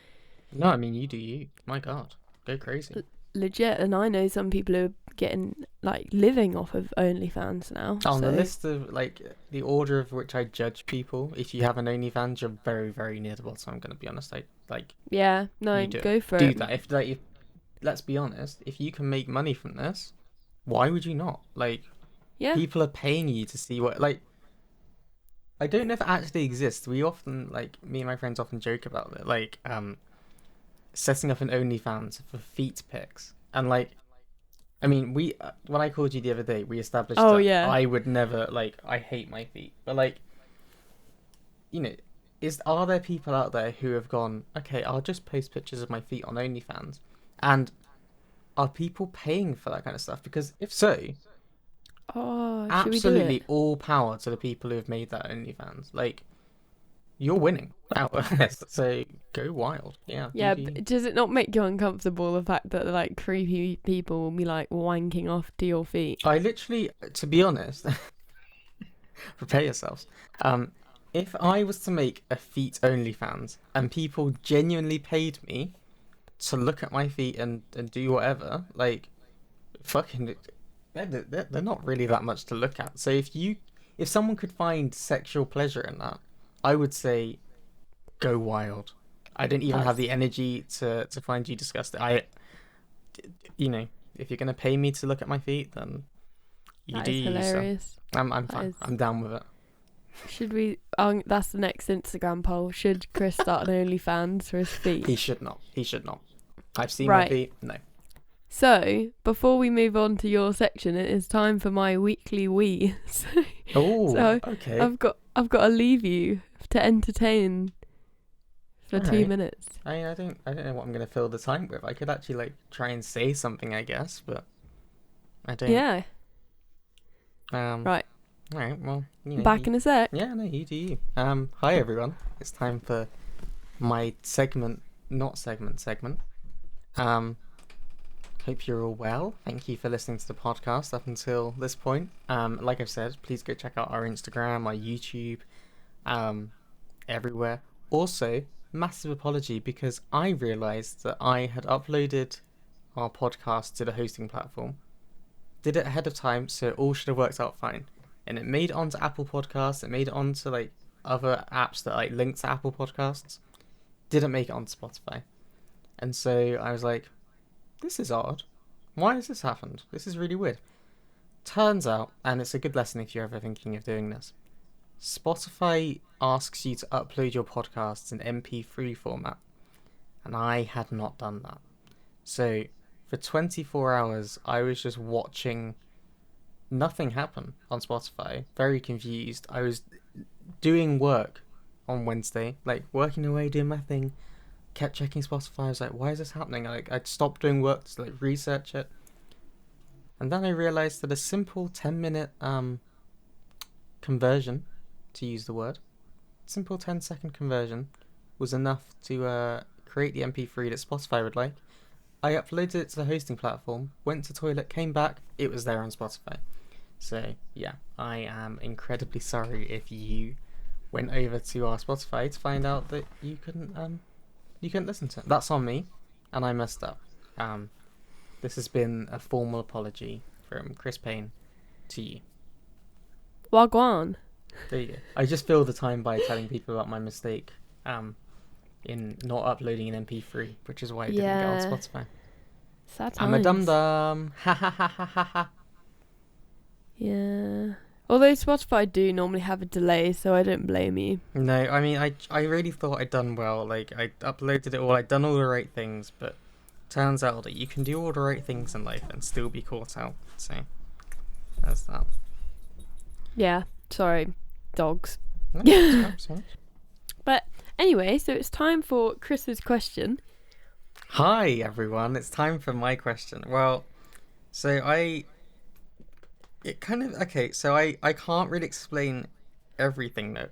No, I mean, you do you. My God, go crazy. Legit, and I know some people who are getting like living off of OnlyFans now. On the list of like the order of which I judge people, if you have an OnlyFans, you're very, very near the bottom. I'm gonna be honest. Yeah, no, go for it. Do that. If let's be honest, if you can make money from this, why would you not? Like, yeah, people are paying you to see what like. I don't know if it actually exists. We often me and my friends often joke about it, setting up an OnlyFans for feet pics, and I mean, when I called you the other day, we established that yeah. I would never I hate my feet, but you know, are there people out there who have gone, okay, I'll just post pictures of my feet on OnlyFans, and are people paying for that kind of stuff? Because if so, absolutely all power to the people who have made that OnlyFans. You're winning out of this, so go wild. Yeah. Yeah, but does it not make you uncomfortable, the fact that creepy people will be wanking off to your feet? I literally, to be honest, prepare yourselves. If I was to make a feet OnlyFans and people genuinely paid me to look at my feet and do whatever, fucking, they're not really that much to look at. So if someone could find sexual pleasure in that, I would say go wild. I don't even have the energy to find you disgusting. If you're gonna pay me to look at my feet, then you do. Hilarious. I'm fine. I'm down with it. Should we? That's the next Instagram poll. Should Chris start an OnlyFans for his feet? He should not. I've seen my feet. No. So, before we move on to your section, it is time for my weekly wee. Okay. I've got to leave you to entertain for 2 minutes. I don't know what I'm gonna fill the time with. I could actually try and say something, I guess, but I don't. Yeah. Right. All right. Well, back in a sec. Yeah. No, you do you. Hi everyone. It's time for my segment. Hope you're all well. Thank you for listening to the podcast up until this point. Like I've said, please go check out our Instagram, our YouTube, everywhere. Also, massive apology because I realised that I had uploaded our podcast to the hosting platform. Did it ahead of time, so it all should have worked out fine. And it made it onto Apple Podcasts, it made it onto other apps that link to Apple Podcasts. Didn't make it onto Spotify. And so I was like, this is odd. Why has this happened? This is really weird. Turns out, and it's a good lesson if you're ever thinking of doing this, Spotify asks you to upload your podcasts in MP3 format. And I had not done that. So for 24 hours, I was just watching nothing happen on Spotify. Very confused. I was doing work on Wednesday, working away, doing my thing. Kept checking Spotify. I was like, why is this happening? I'd stopped doing work to research it. And then I realized that a simple 10-minute conversion, to use the word, simple 10-second conversion was enough to create the MP3 that Spotify would like. I uploaded it to the hosting platform, went to toilet, came back, it was there on Spotify. So yeah, I am incredibly sorry if you went over to our Spotify to find out that you couldn't listen to it. That's on me, and I messed up. This has been a formal apology from Chris Payne to you. Wagwan. There you go. I just filled the time by telling people about my mistake in not uploading an MP3, which is why it didn't get on Spotify. Sad times. I'm a dum-dum. Ha ha ha ha ha ha. Yeah. Although Spotify do normally have a delay, so I don't blame you. No, I mean, I really thought I'd done well. I uploaded it all, I'd done all the right things, but turns out that you can do all the right things in life and still be caught out. So, there's that. Yeah, sorry, dogs. No, sorry. But anyway, so it's time for Chris's question. Hi, everyone. It's time for my question. Well, so I can't really explain everything that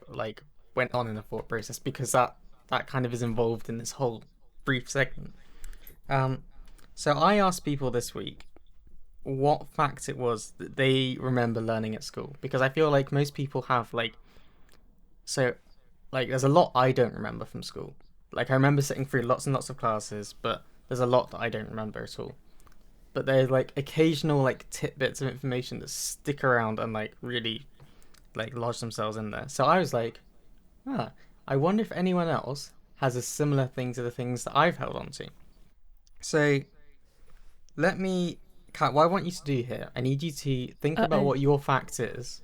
went on in the thought process because that kind of is involved in this whole brief segment. So I asked people this week what fact it was that they remember learning at school, because I feel like most people have like, so like there's a lot I don't remember from school. Like I remember sitting through lots and lots of classes, but there's a lot that I don't remember at all. But there's like occasional like tidbits of information that stick around and like really like lodge themselves in there. So I was like, I wonder if anyone else has a similar thing to the things that I've held on to. So let me, Kat, what I want you to do here, I need you to think about what your fact is,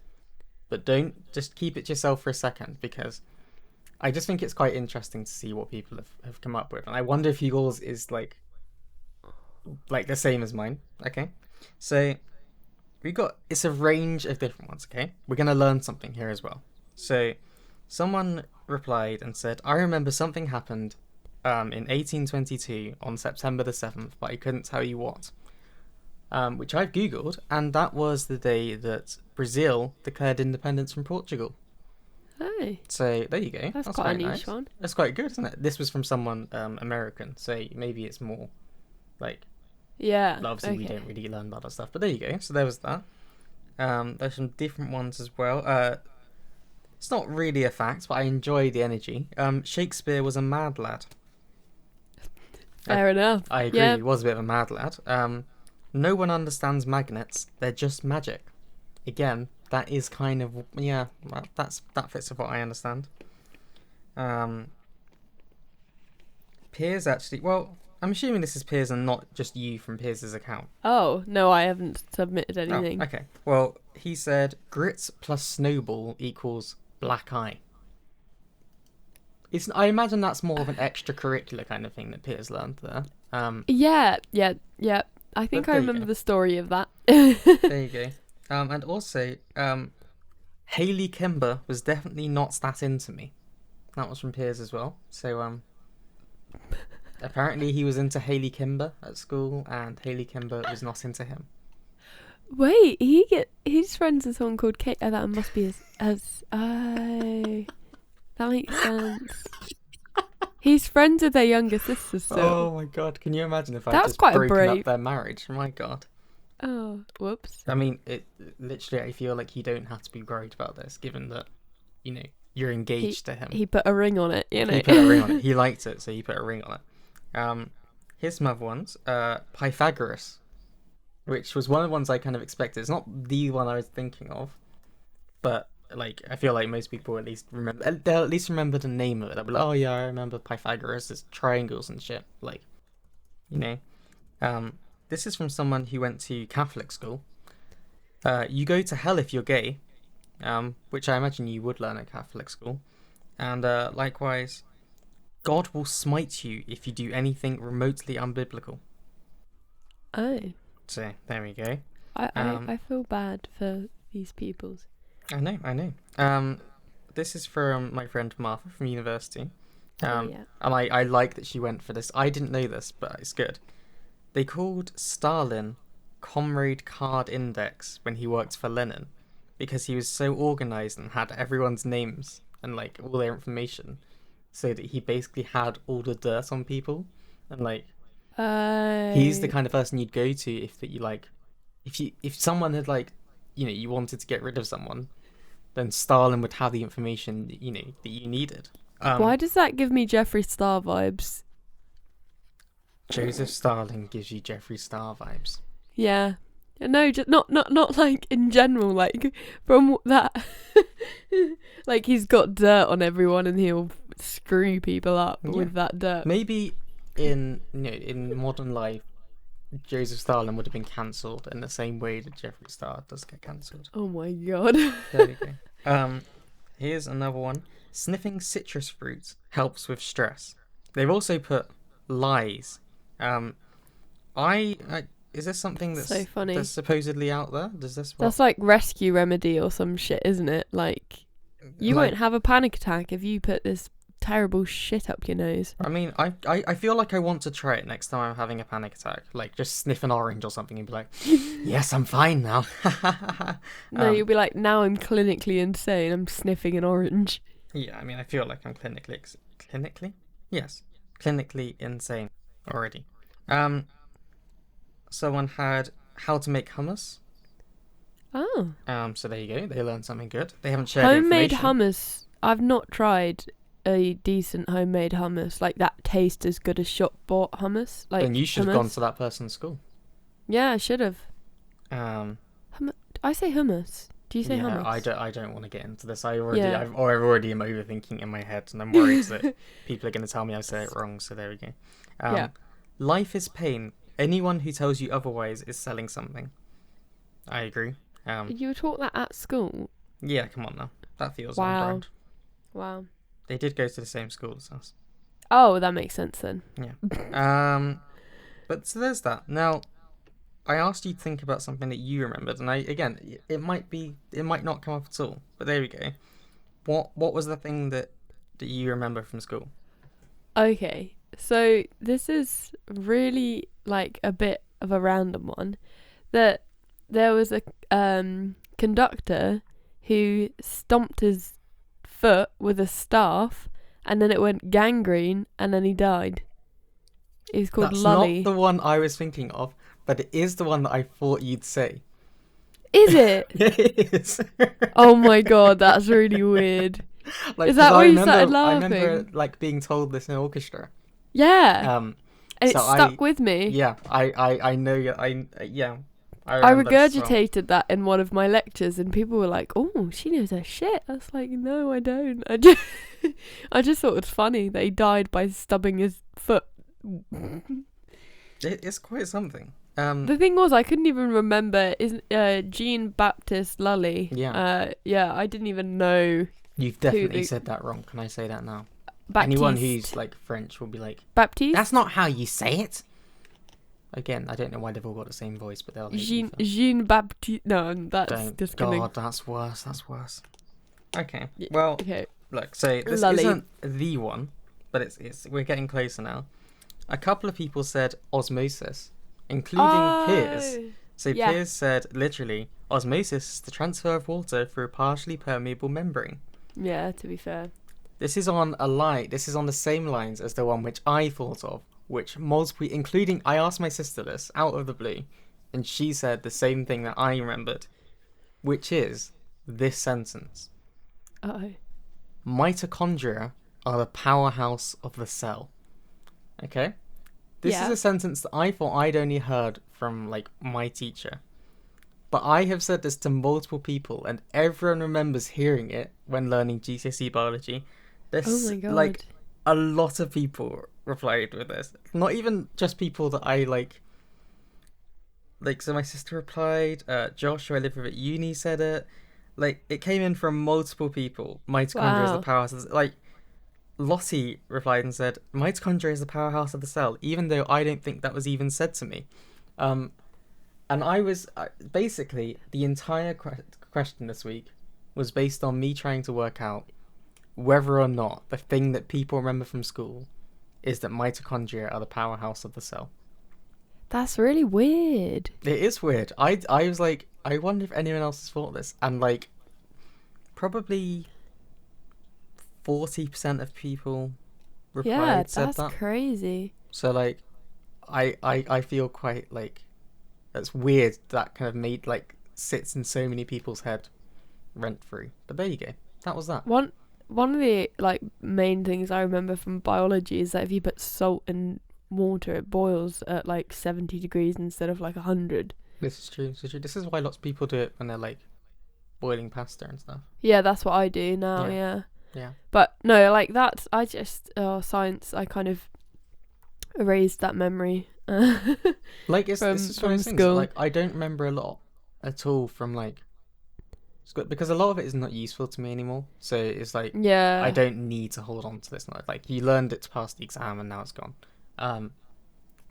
but don't just keep it to yourself for a second, because I just think it's quite interesting to see what people have come up with. And I wonder if yours is like the same as mine. Okay. So it's a range of different ones, okay? We're going to learn something here as well. So someone replied and said, I remember something happened in 1822 on September the 7th, but I couldn't tell you what. Which I've Googled, and that was the day that Brazil declared independence from Portugal. Hey. So there you go. That's quite a nice one. That's quite good, isn't it? This was from someone American, so maybe it's more like... Yeah. Obviously, we don't really learn about that stuff, but there you go. So there was that. There's some different ones as well. It's not really a fact, but I enjoy the energy. Shakespeare was a mad lad. Fair enough. I agree, he was a bit of a mad lad. No one understands magnets, they're just magic. Again, that is kind of, that fits with what I understand. Piers actually, well, I'm assuming this is Piers and not just you from Piers' account. Oh, no, I haven't submitted anything. Oh, okay. Well, he said grits plus snowball equals black eye. I imagine that's more of an extracurricular kind of thing that Piers learned there. Yeah. I think I remember the story of that. There you go. And also, Hayley Kimber was definitely not that into me. That was from Piers as well. So, apparently he was into Hayley Kimber at school, and Hayley Kimber was not into him. Wait, he's friends with someone called Kate. Oh, that must be that makes sense. He's friends with their younger sister still. Oh my god, can you imagine if I just broken up their marriage? My god. Oh, whoops. I mean, literally, I feel like you don't have to be worried about this, given that, you're engaged to him. He put a ring on it, He put a ring on it. He liked it, so he put a ring on it. Here's some other ones. Pythagoras, which was one of the ones I kind of expected. It's not the one I was thinking of, but like I feel like most people at least remember. They'll at least remember the name of it. They'll be like, "Oh yeah, I remember Pythagoras. It's triangles and shit." Like, This is from someone who went to Catholic school. You go to hell if you're gay, which I imagine you would learn at Catholic school, and likewise, God will smite you if you do anything remotely unbiblical. Oh. So there we go. I feel bad for these peoples. I know. This is from my friend Martha from university. And I like that she went for this. I didn't know this, but it's good. They called Stalin Comrade Card Index when he worked for Lenin, because he was so organized and had everyone's names and like all their information, so that he basically had all the dirt on people, and like he's the kind of person you'd go to if someone had like you wanted to get rid of someone, then Stalin would have the information that you needed. Why does that give me Jeffree Star vibes? Joseph Stalin gives you Jeffree Star vibes. Yeah. No, just not like in general, like from that like he's got dirt on everyone and he'll screw people up with that dirt. Maybe in modern life Joseph Stalin would have been cancelled in the same way that Jeffree Star does get cancelled. Oh my god. There we go. Here's another one. Sniffing citrus fruits helps with stress. They've also put lies. Is this something that's so funny? That's supposedly out there? That's like rescue remedy or some shit, isn't it? Like you won't have a panic attack if you put this terrible shit up your nose. I mean, I feel like I want to try it next time I'm having a panic attack. Like just sniff an orange or something and be like, yes, I'm fine now. No, you'll be like, now I'm clinically insane. I'm sniffing an orange. Yeah, I mean, I feel like I'm clinically insane already. someone had how to make hummus. Oh. So there you go. They learned something good. They haven't shared Homemade information. hummus. I've not tried a decent homemade hummus like that tastes as good as shop bought hummus. Like Then you should have gone to that person's school. Yeah, I should have. I say hummus. Do you say hummus? I don't want to get into this. I already am overthinking in my head, and I'm worried that people are going to tell me I said it wrong. So there we go. Life is pain. Anyone who tells you otherwise is selling something. I agree. You were taught that at school? Yeah, come on now. That feels on brand. Wow. They did go to the same school as us. Oh, that makes sense then. Yeah. But so there's that. Now, I asked you to think about something that you remembered, and it might not come up at all. But there we go. What was the thing that you remember from school? Okay, so this is really like a bit of a random one. That there was a conductor who stomped his foot with a staff, and then it went gangrene, and then he died. He's called Lully. That's not the one I was thinking of, but it is the one that I thought you'd say. Is it? It is. Oh my god, that's really weird. Is that why you started laughing? I remember being told this in orchestra. Yeah. And it stuck with me. Yeah, I know. I regurgitated that in one of my lectures, and people were like, "Oh, she knows her shit." I was like, "No, I don't. I just thought it was funny that he died by stubbing his foot." It's quite something. The thing was, I couldn't even remember. Jean Baptiste Lully? Yeah. I didn't even know. You've definitely said that wrong. Can I say that now? Baptiste. Anyone who's French will be like, Baptiste. That's not how you say it. Again, I don't know why they've all got the same voice, but they'll. Jean Baptiste. No, that's just kidding. God, that's worse. That's worse. Okay. Well. Okay. Look. So this Lully. isn't the one, but it's we're getting closer now. A couple of people said osmosis, including Piers. So Piers said literally, osmosis is the transfer of water through a partially permeable membrane. Yeah, to be fair. This is on the same lines as the one which I thought of, which including, I asked my sister this out of the blue, and she said the same thing that I remembered, which is this sentence. Uh-oh. Mitochondria are the powerhouse of the cell. Okay? This is a sentence that I thought I'd only heard from, my teacher. But I have said this to multiple people, and everyone remembers hearing it when learning GCSE biology. Oh my god. A lot of people replied with this. Not even just people that I so my sister replied, Josh, who I live with at uni, said it. It came in from multiple people. Mitochondria is the powerhouse of the... Lottie replied and said, mitochondria is the powerhouse of the cell, even though I don't think that was even said to me. And I was... basically, the entire question this week was based on me trying to work out whether or not the thing that people remember from school is that mitochondria are the powerhouse of the cell. That's really weird. It is weird. I was like, I wonder if anyone else has thought this. And probably 40% of people replied, said that. Yeah, that's crazy. So I feel quite that's weird that kind of made sits in so many people's head rent free. But there you go. That was that. One of the main things I remember from biology is that if you put salt in water, it boils at 70 degrees instead of 100. This is true. This is why lots of people do it when they're boiling pasta and stuff. Yeah, that's what I do now. Yeah. But no, that's I just science. I kind of erased that memory. It's one of those school. Things, I don't remember a lot at all from because a lot of it is not useful to me anymore. So it's I don't need to hold on to this. You learned it to pass the exam and now it's gone.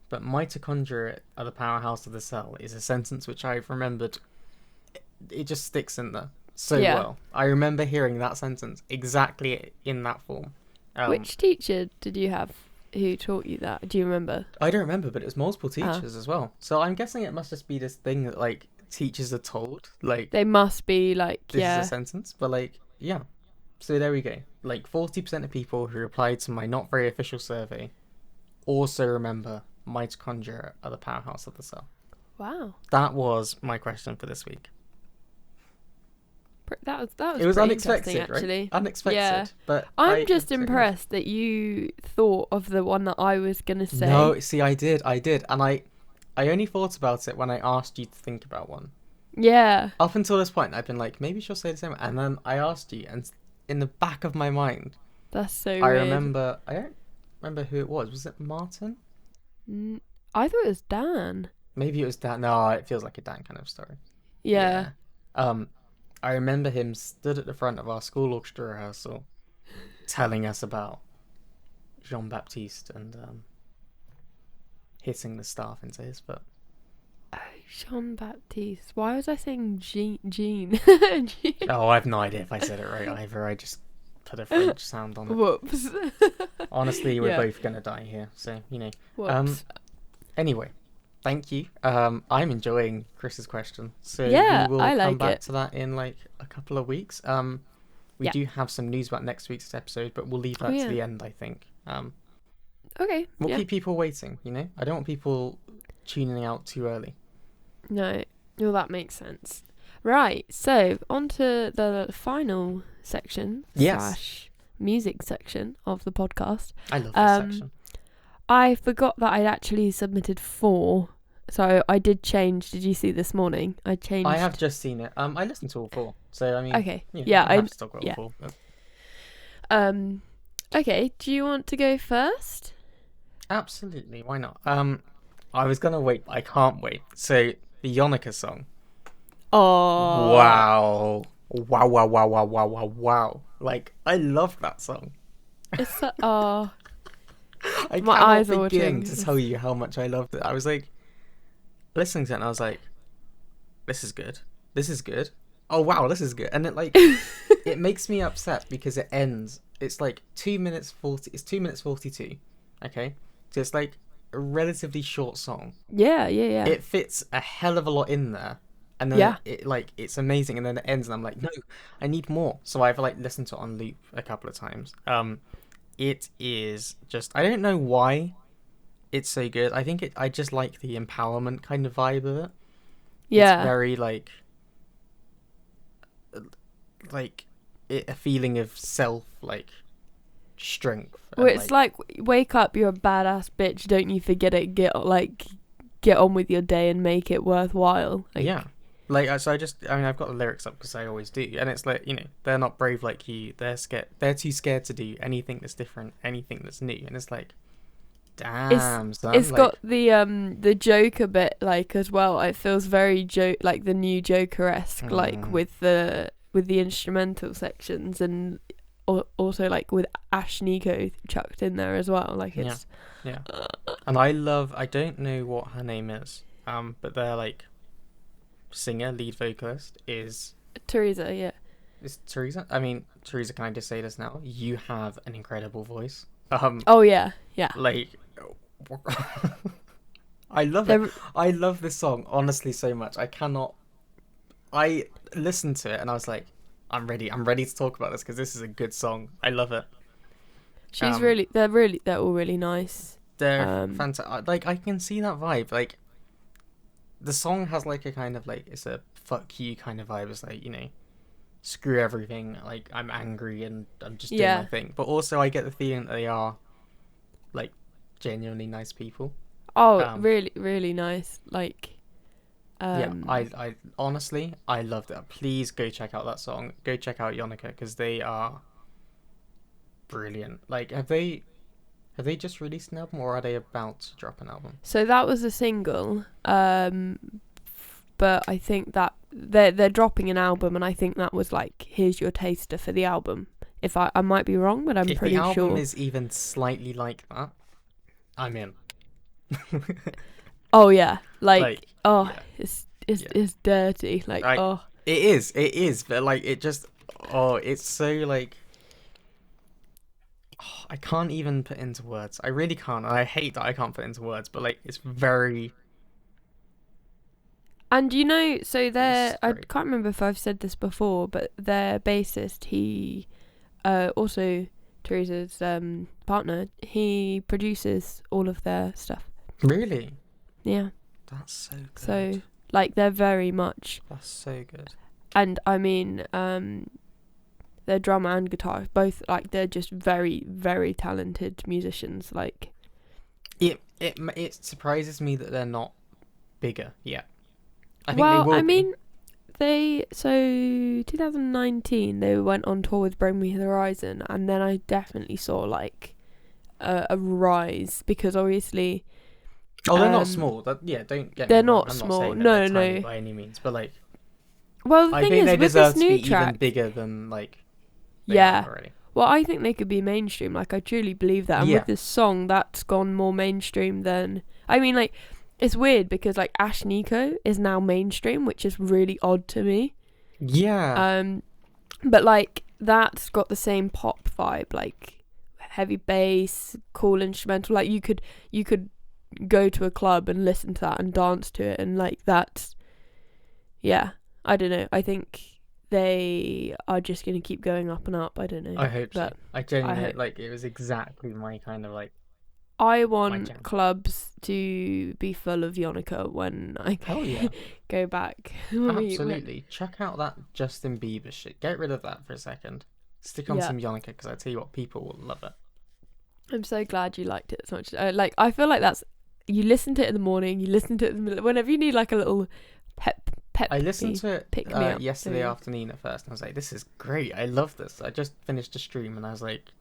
But mitochondria are the powerhouse of the cell is a sentence which I've remembered. It just sticks in there so well. I remember hearing that sentence exactly in that form. Which teacher did you have who taught you that? Do you remember? I don't remember, but it was multiple teachers as well. So I'm guessing it must just be this thing that teachers are told they must be this is a sentence, but yeah. So there we go. 40% of people who replied to my not very official survey also remember mitochondria are the powerhouse of the cell. Wow. That was my question for this week. That was it was unexpected, actually. Right? Unexpected. Yeah. But I'm just impressed that you thought of the one that I was going to say. No, see, I did. And I only thought about it when I asked you to think about one. Yeah. Up until this point, I've been like, maybe she'll say the same. And then I asked you, and in the back of my mind... That's so weird. I don't remember who it was. Was it Martin? I thought it was Dan. Maybe it was Dan. No, it feels like a Dan kind of story. Yeah. I remember him stood at the front of our school orchestra rehearsal telling us about Jean-Baptiste and hitting the staff into his foot. Oh, Jean-Baptiste. Why was I saying Jean? Jean. Oh, I have no idea if I said it right either. I just put a French sound on it. Whoops. Honestly, we're both going to die here, so, you know. Whoops. Anyway. Thank you. I'm enjoying Chris's question. So we will come back to that in like a couple of weeks. We do have some news about next week's episode, but we'll leave that to the end, I think. Okay. We'll keep people waiting, you know? I don't want people tuning out too early. No. Well, that makes sense. Right. So, on to the final section / music section of the podcast. I love this section. I forgot that I'd actually submitted 4. So I did change. Did you see this morning? I changed. I have just seen it. I listened to all 4. So I mean, okay, I have to talk about all 4. But... Okay. Do you want to go first? Absolutely. Why not? I was gonna wait, but I can't wait. So the Yonica song. Oh. Wow. Wow. Like I love that song. It's I my cannot begin to tell you how much I loved it. I was like listening to it and I was like, this is good. Oh wow, this is good. And it like it makes me upset because it ends. It's like 2 minutes 40. It's 2 minutes 42. Okay, so it's like a relatively short song. Yeah. It fits a hell of a lot in there, and then it's amazing. And then it ends, and I'm like, no, I need more. So I've like listened to it on loop a couple of times. It is just, I don't know why it's so good. I think I just like the empowerment kind of vibe of it. Yeah. It's very like a feeling of self, like strength. Well, it's like wake up, you're a badass bitch. Don't you forget it. Get on with your day and make it worthwhile. Like, yeah. Like, so I've got the lyrics up because I always do. And it's like, you know, they're not brave like you. They're scared. They're too scared to do anything that's different, anything that's new. And it's like, damn, son. It's got the Joker bit, like, as well. It feels very like the new Joker-esque, like, with the instrumental sections. And also, like, with Ash Nico chucked in there as well. Like, it's... Yeah. And I don't know what her name is, but they're, like... singer, lead vocalist is Teresa. Yeah, is Teresa. I mean, Teresa, can I just say this now? You have an incredible voice. Oh yeah. Like, I love it. I love this song honestly so much. I listened to it and I was like, I'm ready to talk about this because this is a good song. I love it. They're all really nice. They're fantastic. Like, I can see that vibe. Like, the song has like a kind of like, it's a fuck you kind of vibe. It's like, you know, screw everything. Like, I'm angry and I'm just doing my thing. But also I get the feeling that they are like genuinely nice people. Oh, really, really nice. Like, I honestly, I loved it. Please go check out that song. Go check out Yonica because they are brilliant. Like, have they just released an album or are they about to drop an album? So that was a single, but I think that they're dropping an album, and I think that was like, here's your taster for the album. If I might be wrong, but I'm pretty sure. If the album is even slightly like that, I'm in. Oh yeah, it's dirty. Like, it is, but like it just, it's so like. I can't even put into words. I really can't. And I hate that I can't put into words, but like it's very... And you know, so I can't remember if I've said this before, but their bassist, he also Teresa's partner, he produces all of their stuff. Really? Yeah. That's so good. So, like, they're very much... That's so good. And, I mean, their drummer and guitar, both, like, they're just very, very talented musicians, like... It surprises me that they're not bigger yet. I think well, they will I be. mean, 2019, they went on tour with Bring Me the Horizon, and then I definitely saw, like, a rise, because obviously... Oh, they're not small. Don't get me they're wrong. not I'm small. not saying No, they're tiny no. by any means, but, like... Well, the I thing think is, they with deserve this to new be track... even bigger than, like, they are already. Well, I think they could be mainstream. Like, I truly believe that. And with this song, that's gone more mainstream than... I mean, like, it's weird because, like, Ash Nico is now mainstream, which is really odd to me. Yeah. But, like, that's got the same pop vibe, like, heavy bass, cool instrumental. Like, you could go to a club and listen to that and dance to it. And, like, that's... Yeah. I don't know. I think... they are just going to keep going up and up. I don't know. I hope so. I genuinely like it was exactly my kind of like. I want clubs to be full of Yonica when I go back. Absolutely. Check out that Justin Bieber shit. Get rid of that for a second. Stick on some Yonica because I tell you what, people will love it. I'm so glad you liked it so much. Like, I feel like that's... You listen to it in the morning, you listen to it in the middle... Whenever you need like a little pep I listened to it yesterday afternoon at first, and I was like, "This is great! I love this." I just finished a stream, and I was like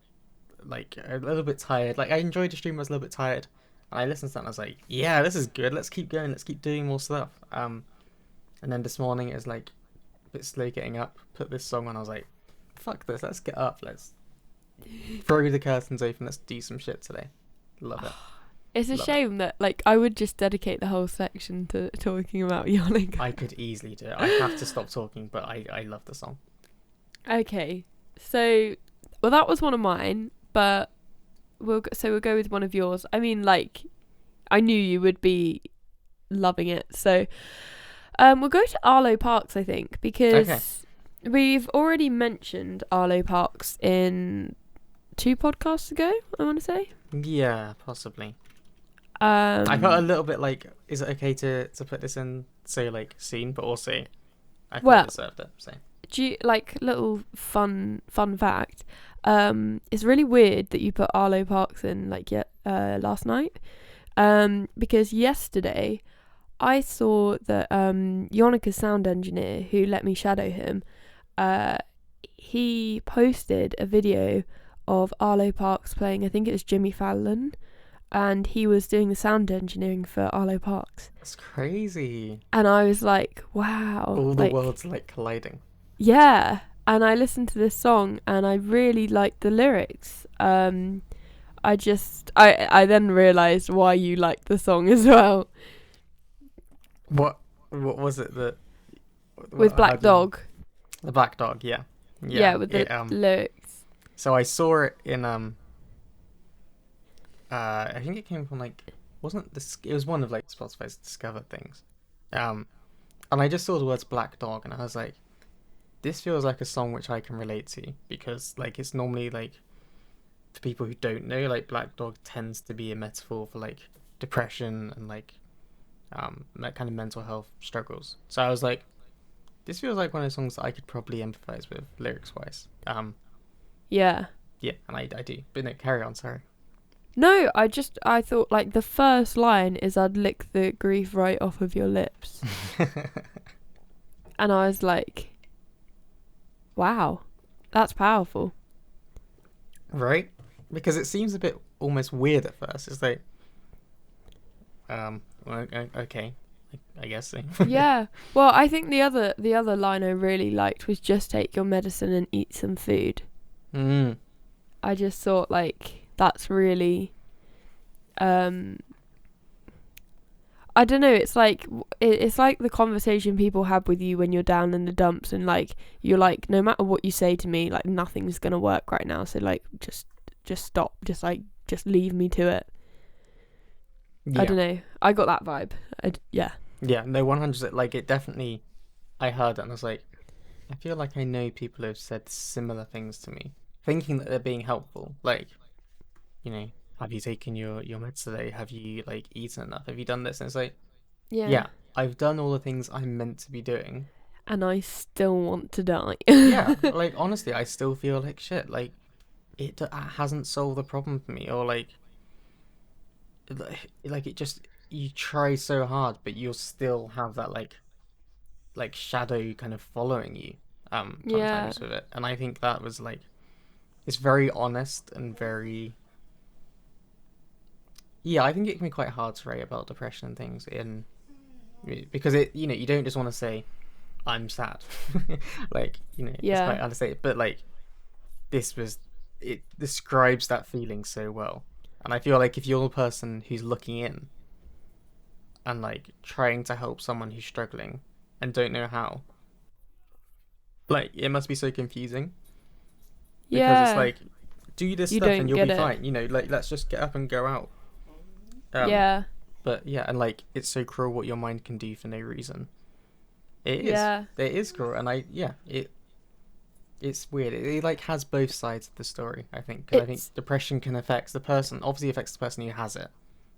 a little bit tired. Like I enjoyed the stream, I was a little bit tired, and I listened to that, and I was like, "Yeah, this is good. Let's keep going. Let's keep doing more stuff." And then this morning it was like a bit slow getting up. Put this song on. I was like, "Fuck this! Let's get up. Let's throw the curtains open. Let's do some shit today." Love it. It's a shame that, like, I would just dedicate the whole section to talking about Yonica. I could easily do it. I have to stop talking, but I love the song. Okay, so, well, that was one of mine, but we'll go with one of yours. I mean, like, I knew you would be loving it, so we'll go to Arlo Parks, I think, because we've already mentioned Arlo Parks in 2 podcasts ago, I want to say. Yeah, possibly. I felt a little bit like, is it okay to put this in so like soon, but also I thought it deserved it. So do you, like, little fun fact? It's really weird that you put Arlo Parks in like last night, because yesterday I saw that Yonica's sound engineer, who let me shadow him, he posted a video of Arlo Parks playing, I think it was Jimmy Fallon, and he was doing the sound engineering for Arlo Parks. That's crazy. And I was like, wow. All the worlds like colliding. Yeah. And I listened to this song and I really liked the lyrics. I then realised why you liked the song as well. What was it that... With Black Dog. The Black Dog, yeah. Yeah, with the lyrics. So I saw it in I think it came from like it was one of like Spotify's discovered things. And I just saw the words Black Dog and I was like, this feels like a song which I can relate to, because like it's normally like, for people who don't know, like Black Dog tends to be a metaphor for like depression and like that kind of mental health struggles. So I was like, this feels like one of the songs that I could probably empathize with lyrics wise. Yeah, and I do. But no, carry on, sorry. No, I thought like the first line is I'd lick the grief right off of your lips. And I was like, wow, that's powerful. Right? Because it seems a bit almost weird at first. It's like, okay, I guess so. Yeah. Well, I think the other line I really liked was just take your medicine and eat some food. I just thought like that's really I don't know, it's like the conversation people have with you when you're down in the dumps and like you're like, no matter what you say to me, like nothing's gonna work right now, so like just stop, just leave me to it. I don't know, I got that vibe. Yeah, no, 100%. Like it definitely, I heard it and I was like, I feel like I know people who have said similar things to me, thinking that they're being helpful. Like, you know, have you taken your meds today? Have you like eaten enough? Have you done this? And it's like, yeah, I've done all the things I'm meant to be doing. And I still want to die. Yeah, like, honestly, I still feel like shit. Like, it hasn't solved the problem for me. Or, like it just, you try so hard, but you'll still have that, like shadow kind of following you, sometimes with it. And I think that was, like, it's very honest and very... Yeah, I think it can be quite hard to write about depression and things because you don't just want to say, I'm sad. Like, it's quite understated. But, like, it describes that feeling so well. And I feel like if you're the person who's looking in and, like, trying to help someone who's struggling and don't know how, like, it must be so confusing. Because it's like, do this stuff and you'll be fine. Like, let's just get up and go out. But yeah, and, like, it's so cruel what your mind can do for no reason. It is. Yeah. It is cruel, and it's weird. It like has both sides of the story, I think. 'Cause I think depression can affect the person, obviously affects the person who has it,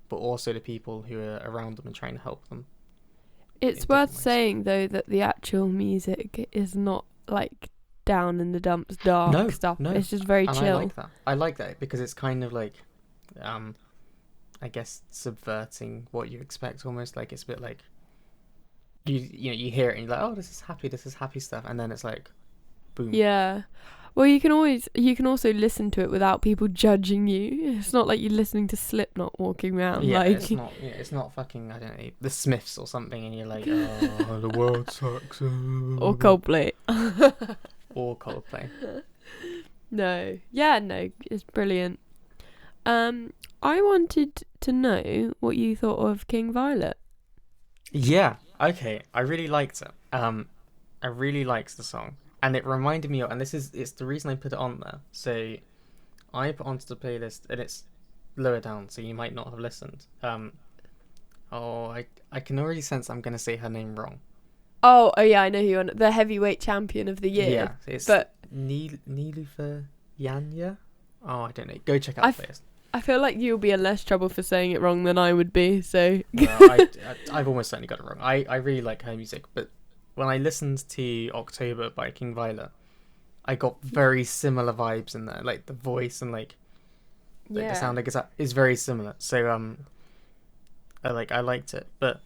but also the people who are around them and trying to help them. It's worth saying, though, that the actual music is not, like, down in the dumps, dark stuff. No. It's just very chill. I like that because it's kind of like, I guess, subverting what you expect almost. Like, it's a bit like, you hear it and you're like, oh, this is happy stuff, and then it's like, boom. Yeah. Well, you can also listen to it without people judging you. It's not like you're listening to Slipknot walking around. Yeah, like... it's not fucking, I don't know, the Smiths or something, and you're like, oh, the world sucks. Or Coldplay. Or Coldplay. No, it's brilliant. I wanted to know what you thought of King Violet. Yeah, okay, I really liked it. I really liked the song, and it reminded me of, and it's the reason I put it on there. So I put onto the playlist, and it's lower down, so you might not have listened. I can already sense I'm gonna say her name wrong. Oh yeah, I know who you're on. The heavyweight champion of the year. Yeah, it's Nilufer Yanya. Oh, I don't know. Go check out the playlist. I feel like you'll be in less trouble for saying it wrong than I would be, so... Well, I've almost certainly got it wrong. I really like her music, but when I listened to October by King Violet, I got very similar vibes in there. Like, the voice and, like the sound like is very similar. So, I liked it. But,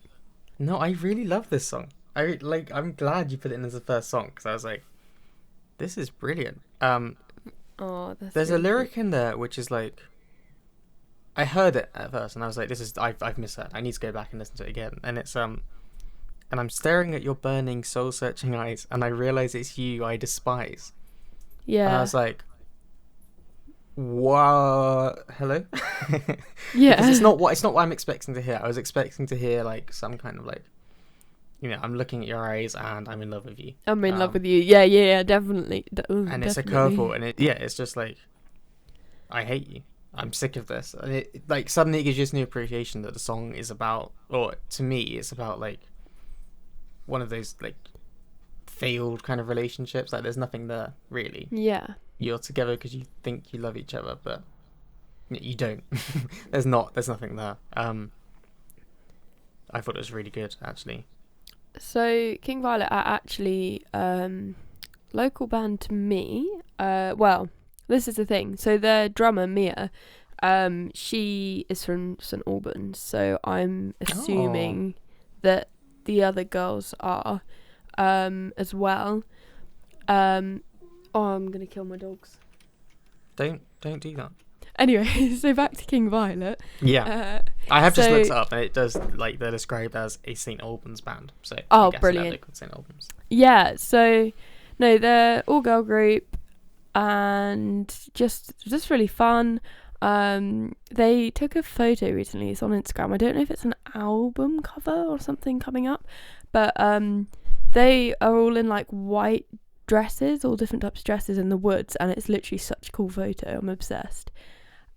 no, I really love this song. I'm glad you put it in as the first song, because I was like, this is brilliant. There's a lyric in there which is like... I heard it at first and I was like, I've misheard. I need to go back and listen to it again. And it's and I'm staring at your burning, soul-searching eyes, and I realise it's you I despise. Yeah. And I was like, what? Hello? Yeah. Because it's not what I'm expecting to hear. I was expecting to hear, like, some kind of, like, I'm looking at your eyes and I'm in love with you. I'm in love with you. Yeah, definitely. And it's a curveball, and it's just like, I hate you. I'm sick of this. And it, like, suddenly it gives you this new appreciation that the song is about, or to me, it's about, like, one of those, like, failed kind of relationships. Like, there's nothing there, really. Yeah. You're together because you think you love each other, but you don't. There's nothing there. I thought it was really good, actually. So, King Violet are actually local band to me. Well, this is the thing. So their drummer, Mia, she is from St Albans, so I'm assuming that the other girls are as well. I'm gonna kill my dogs. Don't do that. Anyway, so back to King Violet. Yeah. I have just looked it up, and it does, like, they're described as a St Albans band. So brilliant. They're called St Albans. Yeah. So no, they're all girl group. And just really fun. They took a photo recently. It's on Instagram. I don't know if it's an album cover or something coming up, but they are all in, like, white dresses, all different types of dresses in the woods, and it's literally such a cool photo. I'm obsessed.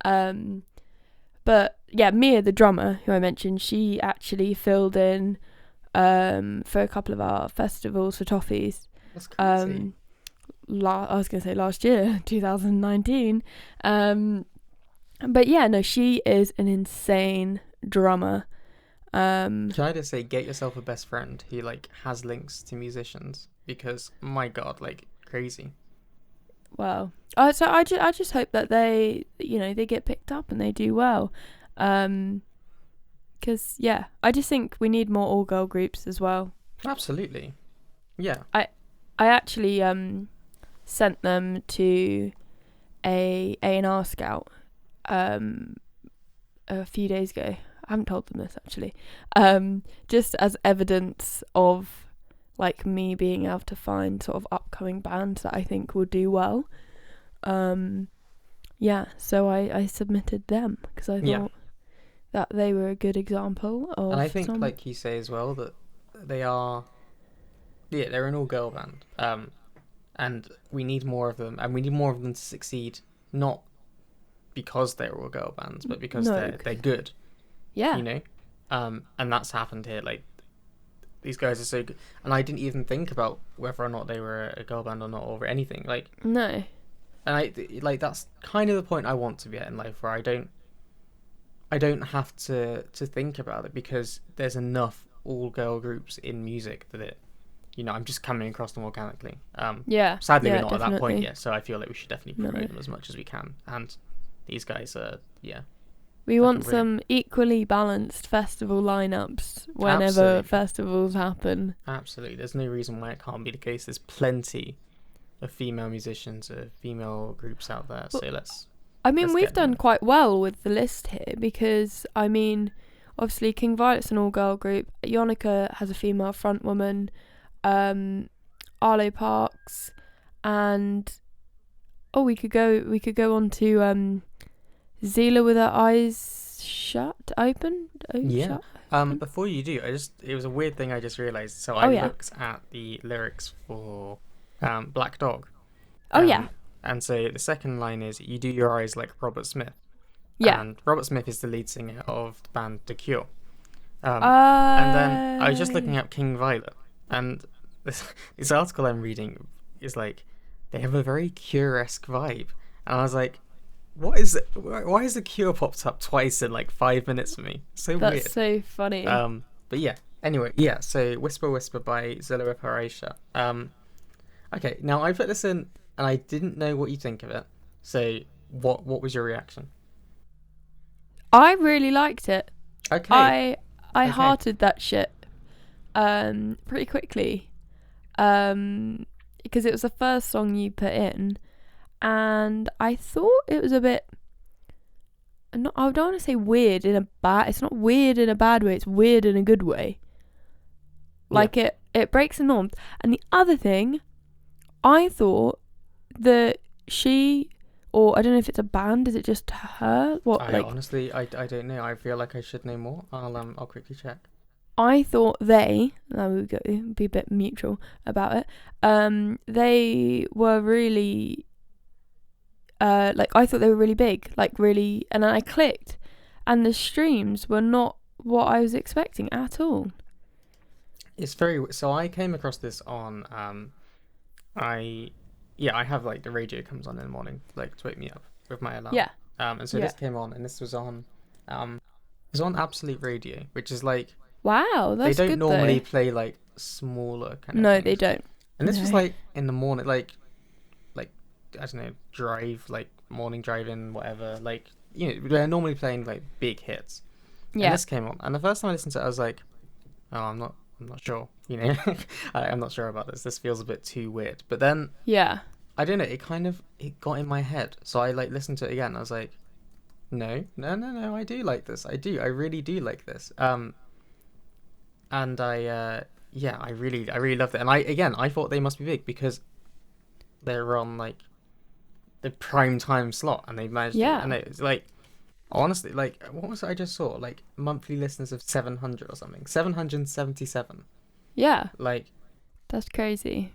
But yeah, Mia, the drummer who I mentioned, she actually filled in for a couple of our festivals for Toffees. That's crazy. I was going to say last year, 2019. But yeah, no, she is an insane drummer. Can I just say, get yourself a best friend who like has links to musicians, because my God, like crazy. Well, so I just hope that they get picked up and they do well, because I just think we need more all girl groups as well. Absolutely, yeah. I actually sent them to a A&R scout a few days ago. I haven't told them this actually, just as evidence of like me being able to find sort of upcoming bands that I think will do well. So I submitted them because I thought that they were a good example of. And I think, like you say as well, that they're an all-girl band, and we need more of them, and we need more of them to succeed, not because they're all-girl bands, but because they're good. Yeah. You know, and that's happened here. Like, these guys are so good, and I didn't even think about whether or not they were a girl band or not, or anything. Like, no. And that's kind of the point I want to be at in life, where I don't have to think about it, because there's enough all-girl groups in music that it, I'm just coming across them organically. Sadly, we're not at that point yet, so I feel like we should definitely promote them as much as we can. And these guys are, we want some equally balanced festival lineups whenever festivals happen. Absolutely. There's no reason why it can't be the case. There's plenty of female musicians, female groups out there. So we've done quite well with the list here, because, obviously King Violet's an all-girl group. Yonica has a female frontwoman. Arlo Parks, and we could go on to Zila with her eyes open. Before you do, it was a weird thing I just realised. So I looked at the lyrics for Black Dog. And so the second line is, "You do your eyes like Robert Smith." Yeah. And Robert Smith is the lead singer of the band The Cure. And then I was just looking up King Violet, and this article I'm reading is like, they have a very Cure-esque vibe. And I was like, what is it? Why has The Cure popped up twice in like 5 minutes for me? So weird. That's so funny. But yeah. Anyway, so Whisper Whisper by Zilla with Horatio. Okay, now I put this in, and I didn't know what you think of it. So what was your reaction? I really liked it. Okay. I hearted that shit pretty quickly, because it was the first song you put in, and I thought it was a bit, I don't want to say weird it's not weird in a bad way, it's weird in a good way. Like, it breaks the norm. And the other thing, I thought that or I don't know if it's a band, is it just her? Honestly, I don't know. I feel like I should know more. I'll quickly check. I thought be a bit mutual about it. They were really, I thought they were really big, really, and then I clicked, and the streams were not what I was expecting at all. It's so I came across this on, I have the radio comes on in the morning, to wake me up with my alarm. Yeah. And so this came on, and this was on, it was on Absolute Radio, which is wow, that's good. They don't normally play smaller kind of No, things. they don't. And this was in the morning, I don't know, drive, morning drive-in, whatever. They're normally playing big hits. Yeah. And this came on, and the first time I listened to it, I was like, oh, I'm not sure. I'm not sure about this. This feels a bit too weird. But then, I don't know. It got in my head, so I listened to it again. I was like, no, I do like this. I really do like this. And I really loved it. And I thought they must be big because they're on the prime time slot, and they managed to, and it was honestly, what was it I just saw? Monthly listeners of 700 or something. 777. Yeah. That's crazy.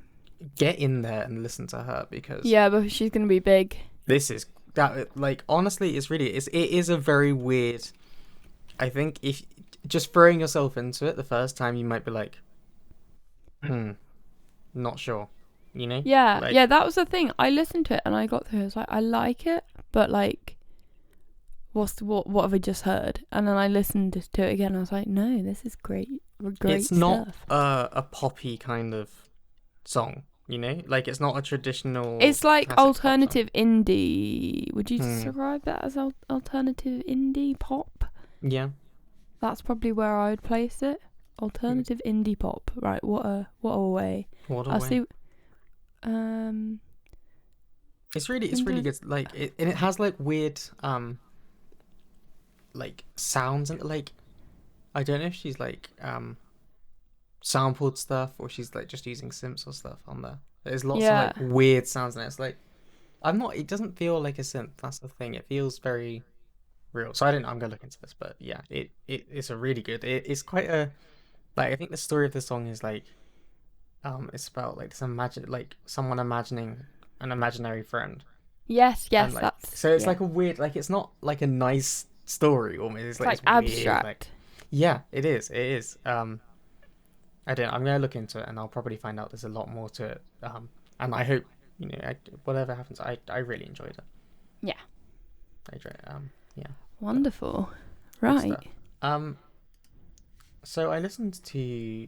Get in there and listen to her, because but she's gonna be big. This is that honestly, it is a very weird. I think if just throwing yourself into it the first time, you might be not sure. Yeah, that was the thing. I listened to it and I got through. I was like, I like it, but what have I just heard? And then I listened to it again. I was like, no, this is great It's stuff. not a poppy kind of song, you know? Like, it's not a traditional... It's like alternative indie. Would you describe that as alternative indie pop? Yeah. That's probably where I would place it. Alternative indie pop. Right, what a way. I'll see. It's really good. Like, and it has like weird like sounds, and like, I don't know if she's like sampled stuff or she's like just using synths or stuff on there. There's lots of like weird sounds in it. It's like, it doesn't feel like a synth. That's the thing. It feels very real. So I'm gonna look into this, but yeah, it's a really good. It's quite a, like, I think the story of the song is like, it's about like someone imagining an imaginary friend. Yes, and, like, so it's like a weird, like, it's not like a nice story almost. It's like abstract. Weird, like, yeah, it is. I'm gonna look into it, and I'll probably find out there's a lot more to it. And I hope, whatever happens, I really enjoyed it. Yeah. Yeah. Wonderful. Right. So I listened to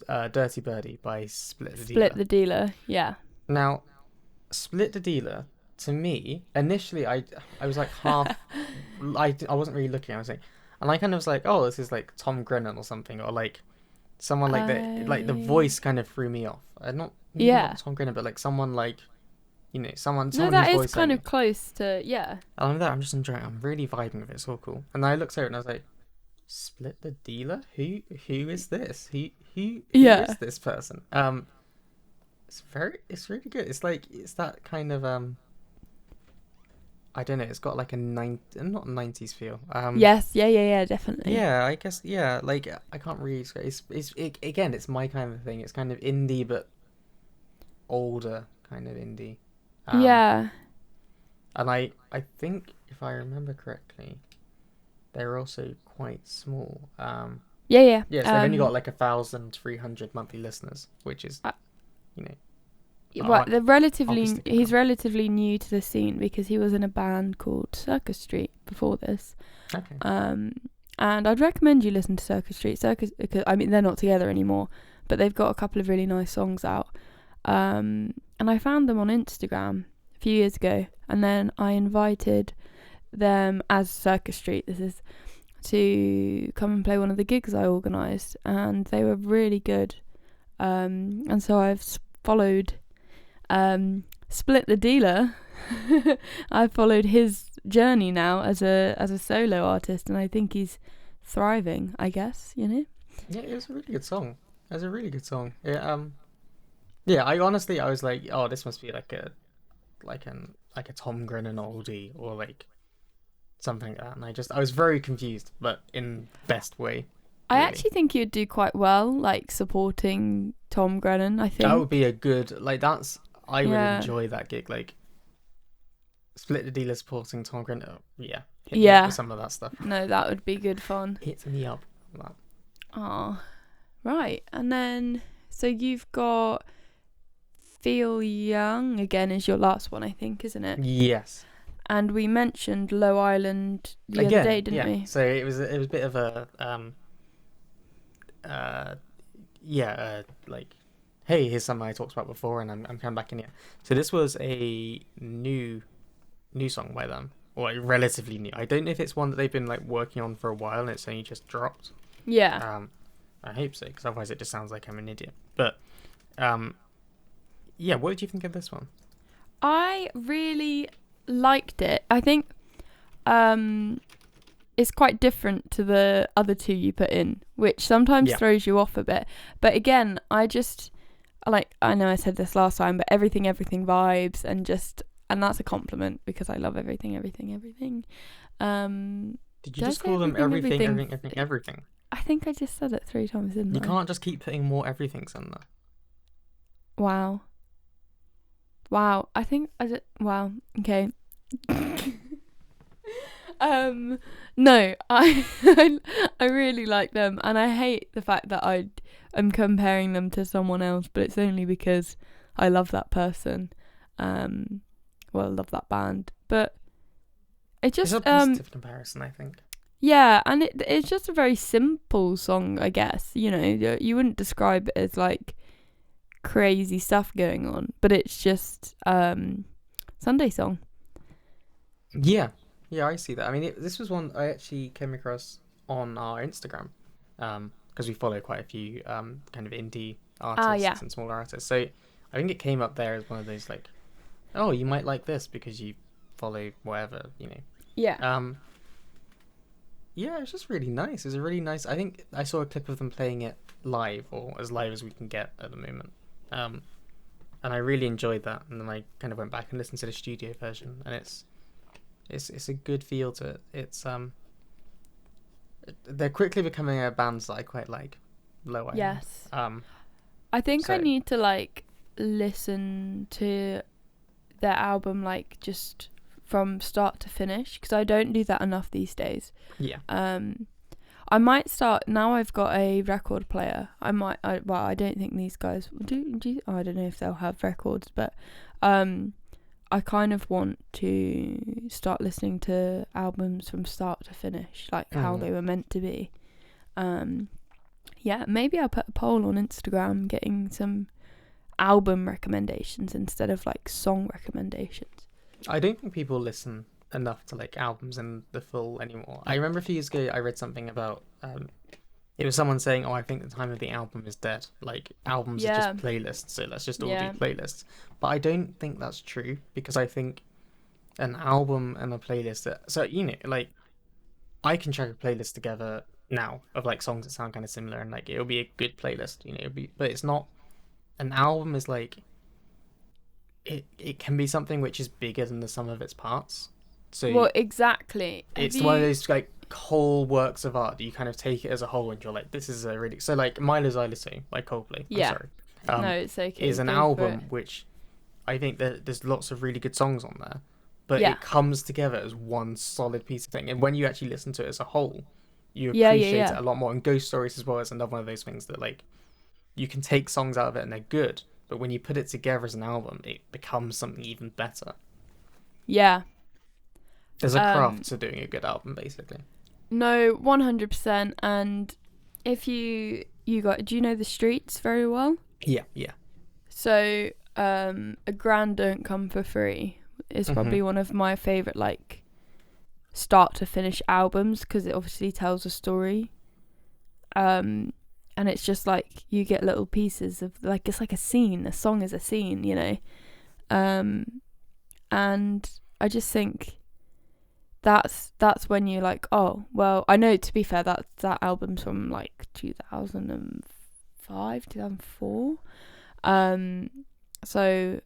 Dirty Birdie by Split the Dealer. Split the Dealer, yeah. Now, Split the Dealer, to me, initially I was like half... I wasn't really looking, I was like... And I kind of was like, oh, this is like Tom Grennan or something, or like someone like that. Like, the voice kind of threw me off. Not Tom Grennan, but like someone like... someone no, that whose is kind of close to, yeah. And I'm just enjoying it. I'm really vibing with it. It's all cool. And I looked over and I was like, Split the Dealer? Who is this? Who is this person? It's really good. It's like, it's that kind of I don't know, it's got like not 90s feel. Yes, yeah, definitely. Yeah, I guess, yeah, like, I can't really... Again, it's my kind of thing. It's kind of indie, but older kind of indie. Yeah. And I think, if I remember correctly, they're also quite small. Yeah. Yes, they've only got like 1,300 monthly listeners, which is, Well, he's relatively new to the scene because he was in a band called Circus Street before this. Okay. And I'd recommend you listen to Circus Street. Because they're not together anymore, but they've got a couple of really nice songs out. And I found them on Instagram a few years ago, and then I invited them as Circus Street. This is to come and play one of the gigs I organised, and they were really good. And so I've followed Split the Dealer. I've followed his journey now as a solo artist, and I think he's thriving, I guess, Yeah, it was a really good song. Yeah, I was like, oh, this must be like a Tom Grennan oldie, or like something like that, and I was very confused, but in the best way. Really. I actually think you'd do quite well, like, supporting Tom Grennan. I think that would be a good, like, I would enjoy that gig, like Split the Dealer supporting Tom Grennan. Hit me up with some of that stuff. No, that would be good fun. Hit me up. Oh, right. And then, so you've got Feel Young again is your last one, I think, isn't it? Yes. And we mentioned Low Island the other day, didn't we? So it was a bit of a like, hey, here's something I talked about before, and I'm coming back in here. So this was a new song by them, or relatively new. I don't know if it's one that they've been like working on for a while and it's only just dropped. Yeah. I hope so, because otherwise it just sounds like I'm an idiot. But yeah, what did you think of this one? I really liked it. I think it's quite different to the other two you put in, which sometimes throws you off a bit. But again, I know I said this last time, but everything vibes, and that's a compliment because I love everything. Did you just call them everything? I think I just said it 3 times, didn't I? You can't just keep putting more everythings in there. Wow. I think I just... Wow. Okay. No, I really like them, and I hate the fact that I'm comparing them to someone else, but it's only because I love that person. I love that band, but It just it's a positive comparison, I think. Yeah, and it's just a very simple song, I guess. You know, you wouldn't describe it as like crazy stuff going on, but it's just Sunday song. Yeah, I see that. I mean, this was one I actually came across on our Instagram, because we follow quite a few kind of indie artists and smaller artists. So I think it came up there as one of those like, oh, you might like this because you follow whatever, you know. Yeah. Yeah, it's just really nice. It's a really nice. I think I saw a clip of them playing it live, or as live as we can get at the moment. And I really enjoyed that. And then I kind of went back and listened to the studio version, and it's a good feel to it. It's they're quickly becoming a band that I quite like. Low End. Yes. I think I need to like listen to their album like just from start to finish, because I don't do that enough these days. Yeah. I might start now. I've got a record player. I don't think these guys do. I don't know if they'll have records, but I kind of want to start listening to albums from start to finish, like how they were meant to be. Yeah, maybe I'll put a poll on Instagram getting some album recommendations instead of like song recommendations. I don't think people listen enough to like albums in the full anymore. I remember a few years ago I read something about it was someone saying, oh, I think the time of the album is dead. Like albums are just playlists, so let's just all do playlists. But I don't think that's true, because I think an album and a playlist so you know, like I can track a playlist together now of like songs that sound kind of similar, and like it'll be a good playlist, you know, but it's not. An album is like it can be something which is bigger than the sum of its parts. So well, exactly. It's one of those like whole works of art that you kind of take it as a whole, and you're like, this is a really so like Milo Xyloto by Coldplay. Yeah. I'm sorry. No, it's okay. Is an album which I think that there's lots of really good songs on there, but it comes together as one solid piece of thing. And when you actually listen to it as a whole, you appreciate it a lot more. And Ghost Stories as well is another one of those things that like you can take songs out of it and they're good, but when you put it together as an album, it becomes something even better. Yeah. There's a craft to doing a good album, basically. No, 100%. And if do you know The Streets very well? Yeah. So, A Grand Don't Come for Free is probably one of my favourite, like, start to finish albums, because it obviously tells a story. And it's just like you get little pieces of like, it's like a scene. A song is a scene, you know. And I just think that's when you're like, oh well, I know, to be fair, that album's from like 2005, 2004. So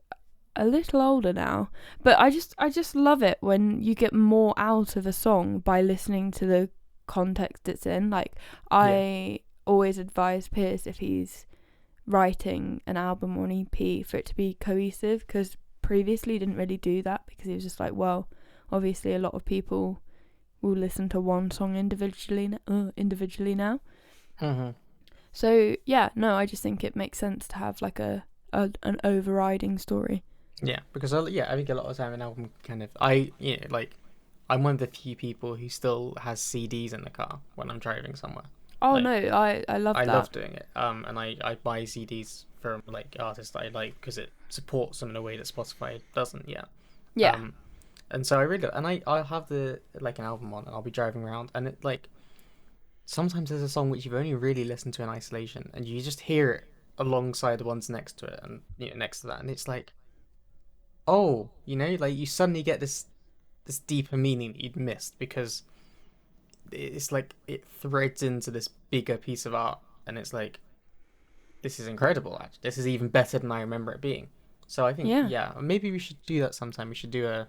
a little older now, but I just love it when you get more out of a song by listening to the context it's in. Like I always advise Piers, if he's writing an album or an EP, for it to be cohesive, because previously he didn't really do that, because he was just like, well, obviously a lot of people will listen to one song individually now. So yeah, no, I just think it makes sense to have like an overriding story. Yeah, because I think a lot of the time an album kind of I'm one of the few people who still has CDs in the car when I'm driving somewhere. Oh, like, no, I love that. I love doing it. And I buy CDs from like artists that I like, because it supports them in a way that Spotify doesn't yet. Yeah. And so I really, and I'll have an album on, and I'll be driving around, and it like sometimes there's a song which you've only really listened to in isolation, and you just hear it alongside the ones next to it, and next to that, and it's like, oh, like you suddenly get this deeper meaning that you'd missed, because it's like it threads into this bigger piece of art, and it's like, this is incredible. Actually, this is even better than I remember it being. So I think maybe we should do that sometime. We should do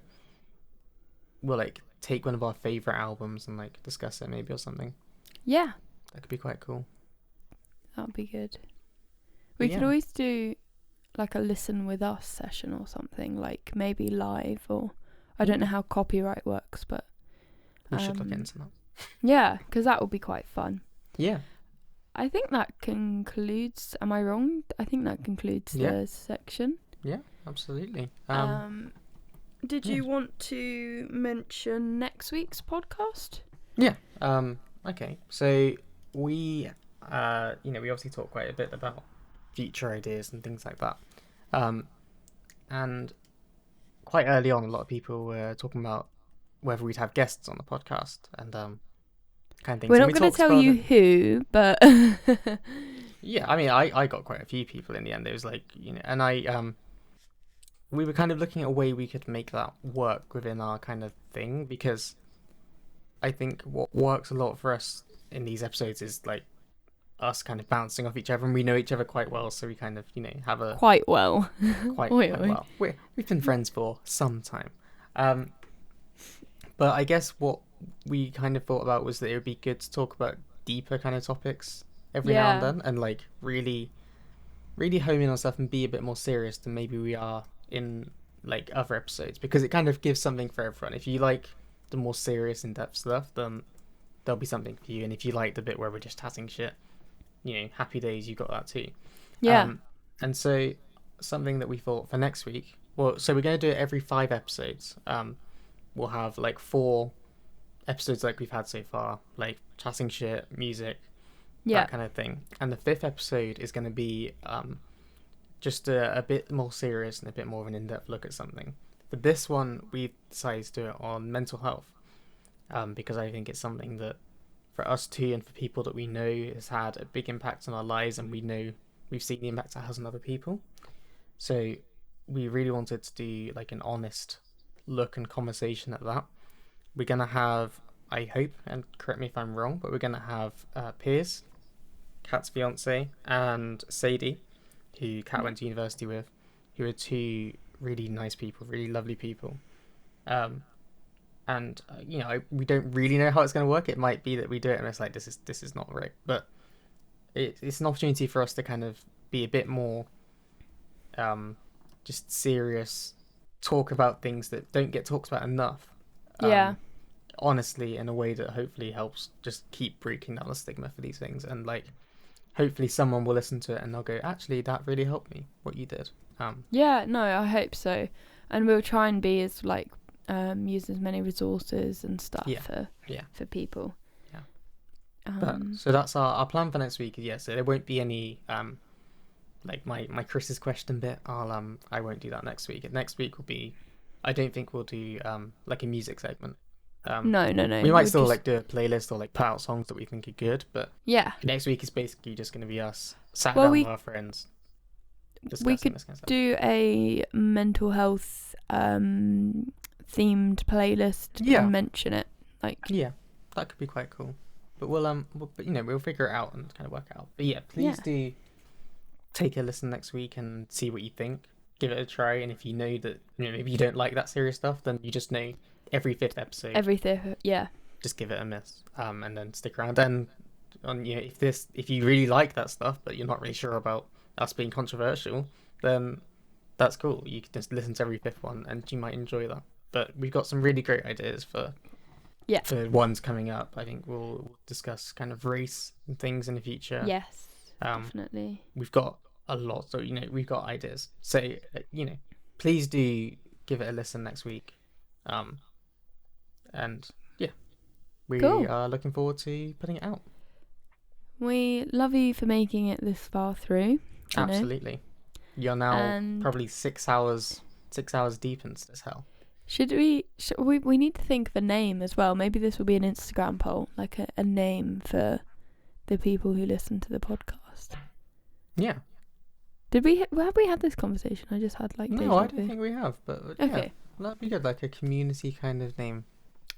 take one of our favorite albums and like discuss it maybe, or something. Yeah, that could be quite cool. That'd be good. We could always do like a listen with us session or something, like maybe live, or I don't know how copyright works, but we should look into that. Yeah, because that would be quite fun. Yeah. I think that concludes. Am I wrong? I think that concludes the section. Yeah, absolutely. did you want to mention next week's podcast? Yeah. Okay. So we, we obviously talk quite a bit about future ideas and things like that. And quite early on, a lot of people were talking about whether we'd have guests on the podcast and kind of things. We're not going to tell you who, but yeah, I mean, I got quite a few people in the end. It was like, and we were kind of looking at a way we could make that work within our kind of thing, because I think what works a lot for us in these episodes is like us kind of bouncing off each other, and we know each other quite well, so we kind of have a quite well. well. We've been friends for some time, but I guess what we kind of thought about was that it would be good to talk about deeper kind of topics every now and then, and like really home in on stuff and be a bit more serious than maybe we are in like other episodes, because it kind of gives something for everyone. If you like the more serious, in-depth stuff, then there'll be something for you, and if you like the bit where we're just chatting shit, happy days, you got that too. And so something that we thought for next week, so we're going to do it every 5 episodes. We'll have like 4 episodes like we've had so far, like chatting shit, music, that kind of thing, and the 5th episode is going to be just a bit more serious and a bit more of an in-depth look at something. But this one, we decided to do it on mental health, because I think it's something that, for us too, and for people that we know, has had a big impact on our lives, and we've seen the impact it has on other people. So we really wanted to do like an honest look and conversation at that. We're going to have, I hope, and correct me if I'm wrong, but we're going to have Piers, Kat's fiance, and Sadie, who Kat went to university with, who are 2 really nice people, really lovely people. And we don't really know how it's going to work. It might be that we do it and it's like, this is not right, but it's an opportunity for us to kind of be a bit more just serious, talk about things that don't get talked about enough, honestly, in a way that hopefully helps just keep breaking down the stigma for these things. And like, hopefully someone will listen to it and they'll go, actually, that really helped me, what you did. I hope so. And we'll try and be as like use as many resources and stuff for people. So that's our plan for next week. So there won't be any like my Chris's question bit. I won't do that next week. Next week will be, I don't think we'll do like a music segment. No. We might still like do a playlist or like put out songs that we think are good, but next week is basically just going to be us sat down with our friends. We could do a mental health themed playlist and mention it. Like, that could be quite cool. But we'll figure it out and kind of work it out. But please do take a listen next week and see what you think. Give it a try, and if you know that maybe you don't like that serious stuff, then you just know every 5th episode. Just give it a miss, and then stick around. And if you really like that stuff, but you're not really sure about us being controversial, then that's cool. You can just listen to every 5th one, and you might enjoy that. But we've got some really great ideas for ones coming up. I think we'll discuss kind of race and things in the future. Yes, definitely. We've got a lot, so we've got ideas. So please do give it a listen next week. And we are looking forward to putting it out. We love you for making it this far through. Absolutely. You're now probably 6 hours deep into this hell. Should we need to think of a name as well. Maybe this will be an Instagram poll, like a name for the people who listen to the podcast. Yeah. Have we had this conversation? I just had like no, I don't think we have, but okay, that'd be good, like a community kind of name.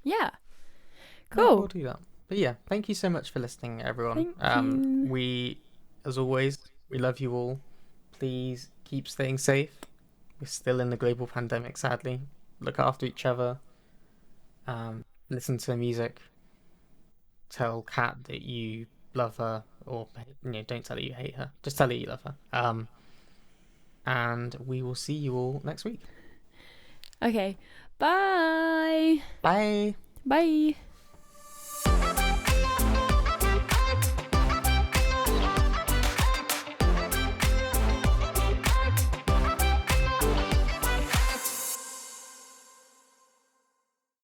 Yeah. Cool. We'll do that. But thank you so much for listening, everyone. Thank you. We, as always, we love you all. Please keep staying safe. We're still in the global pandemic, sadly. Look after each other. Listen to music. Tell Kat that you love her, or don't tell her you hate her. Just tell her you love her. And we will see you all next week. Okay. Bye. Bye. Bye.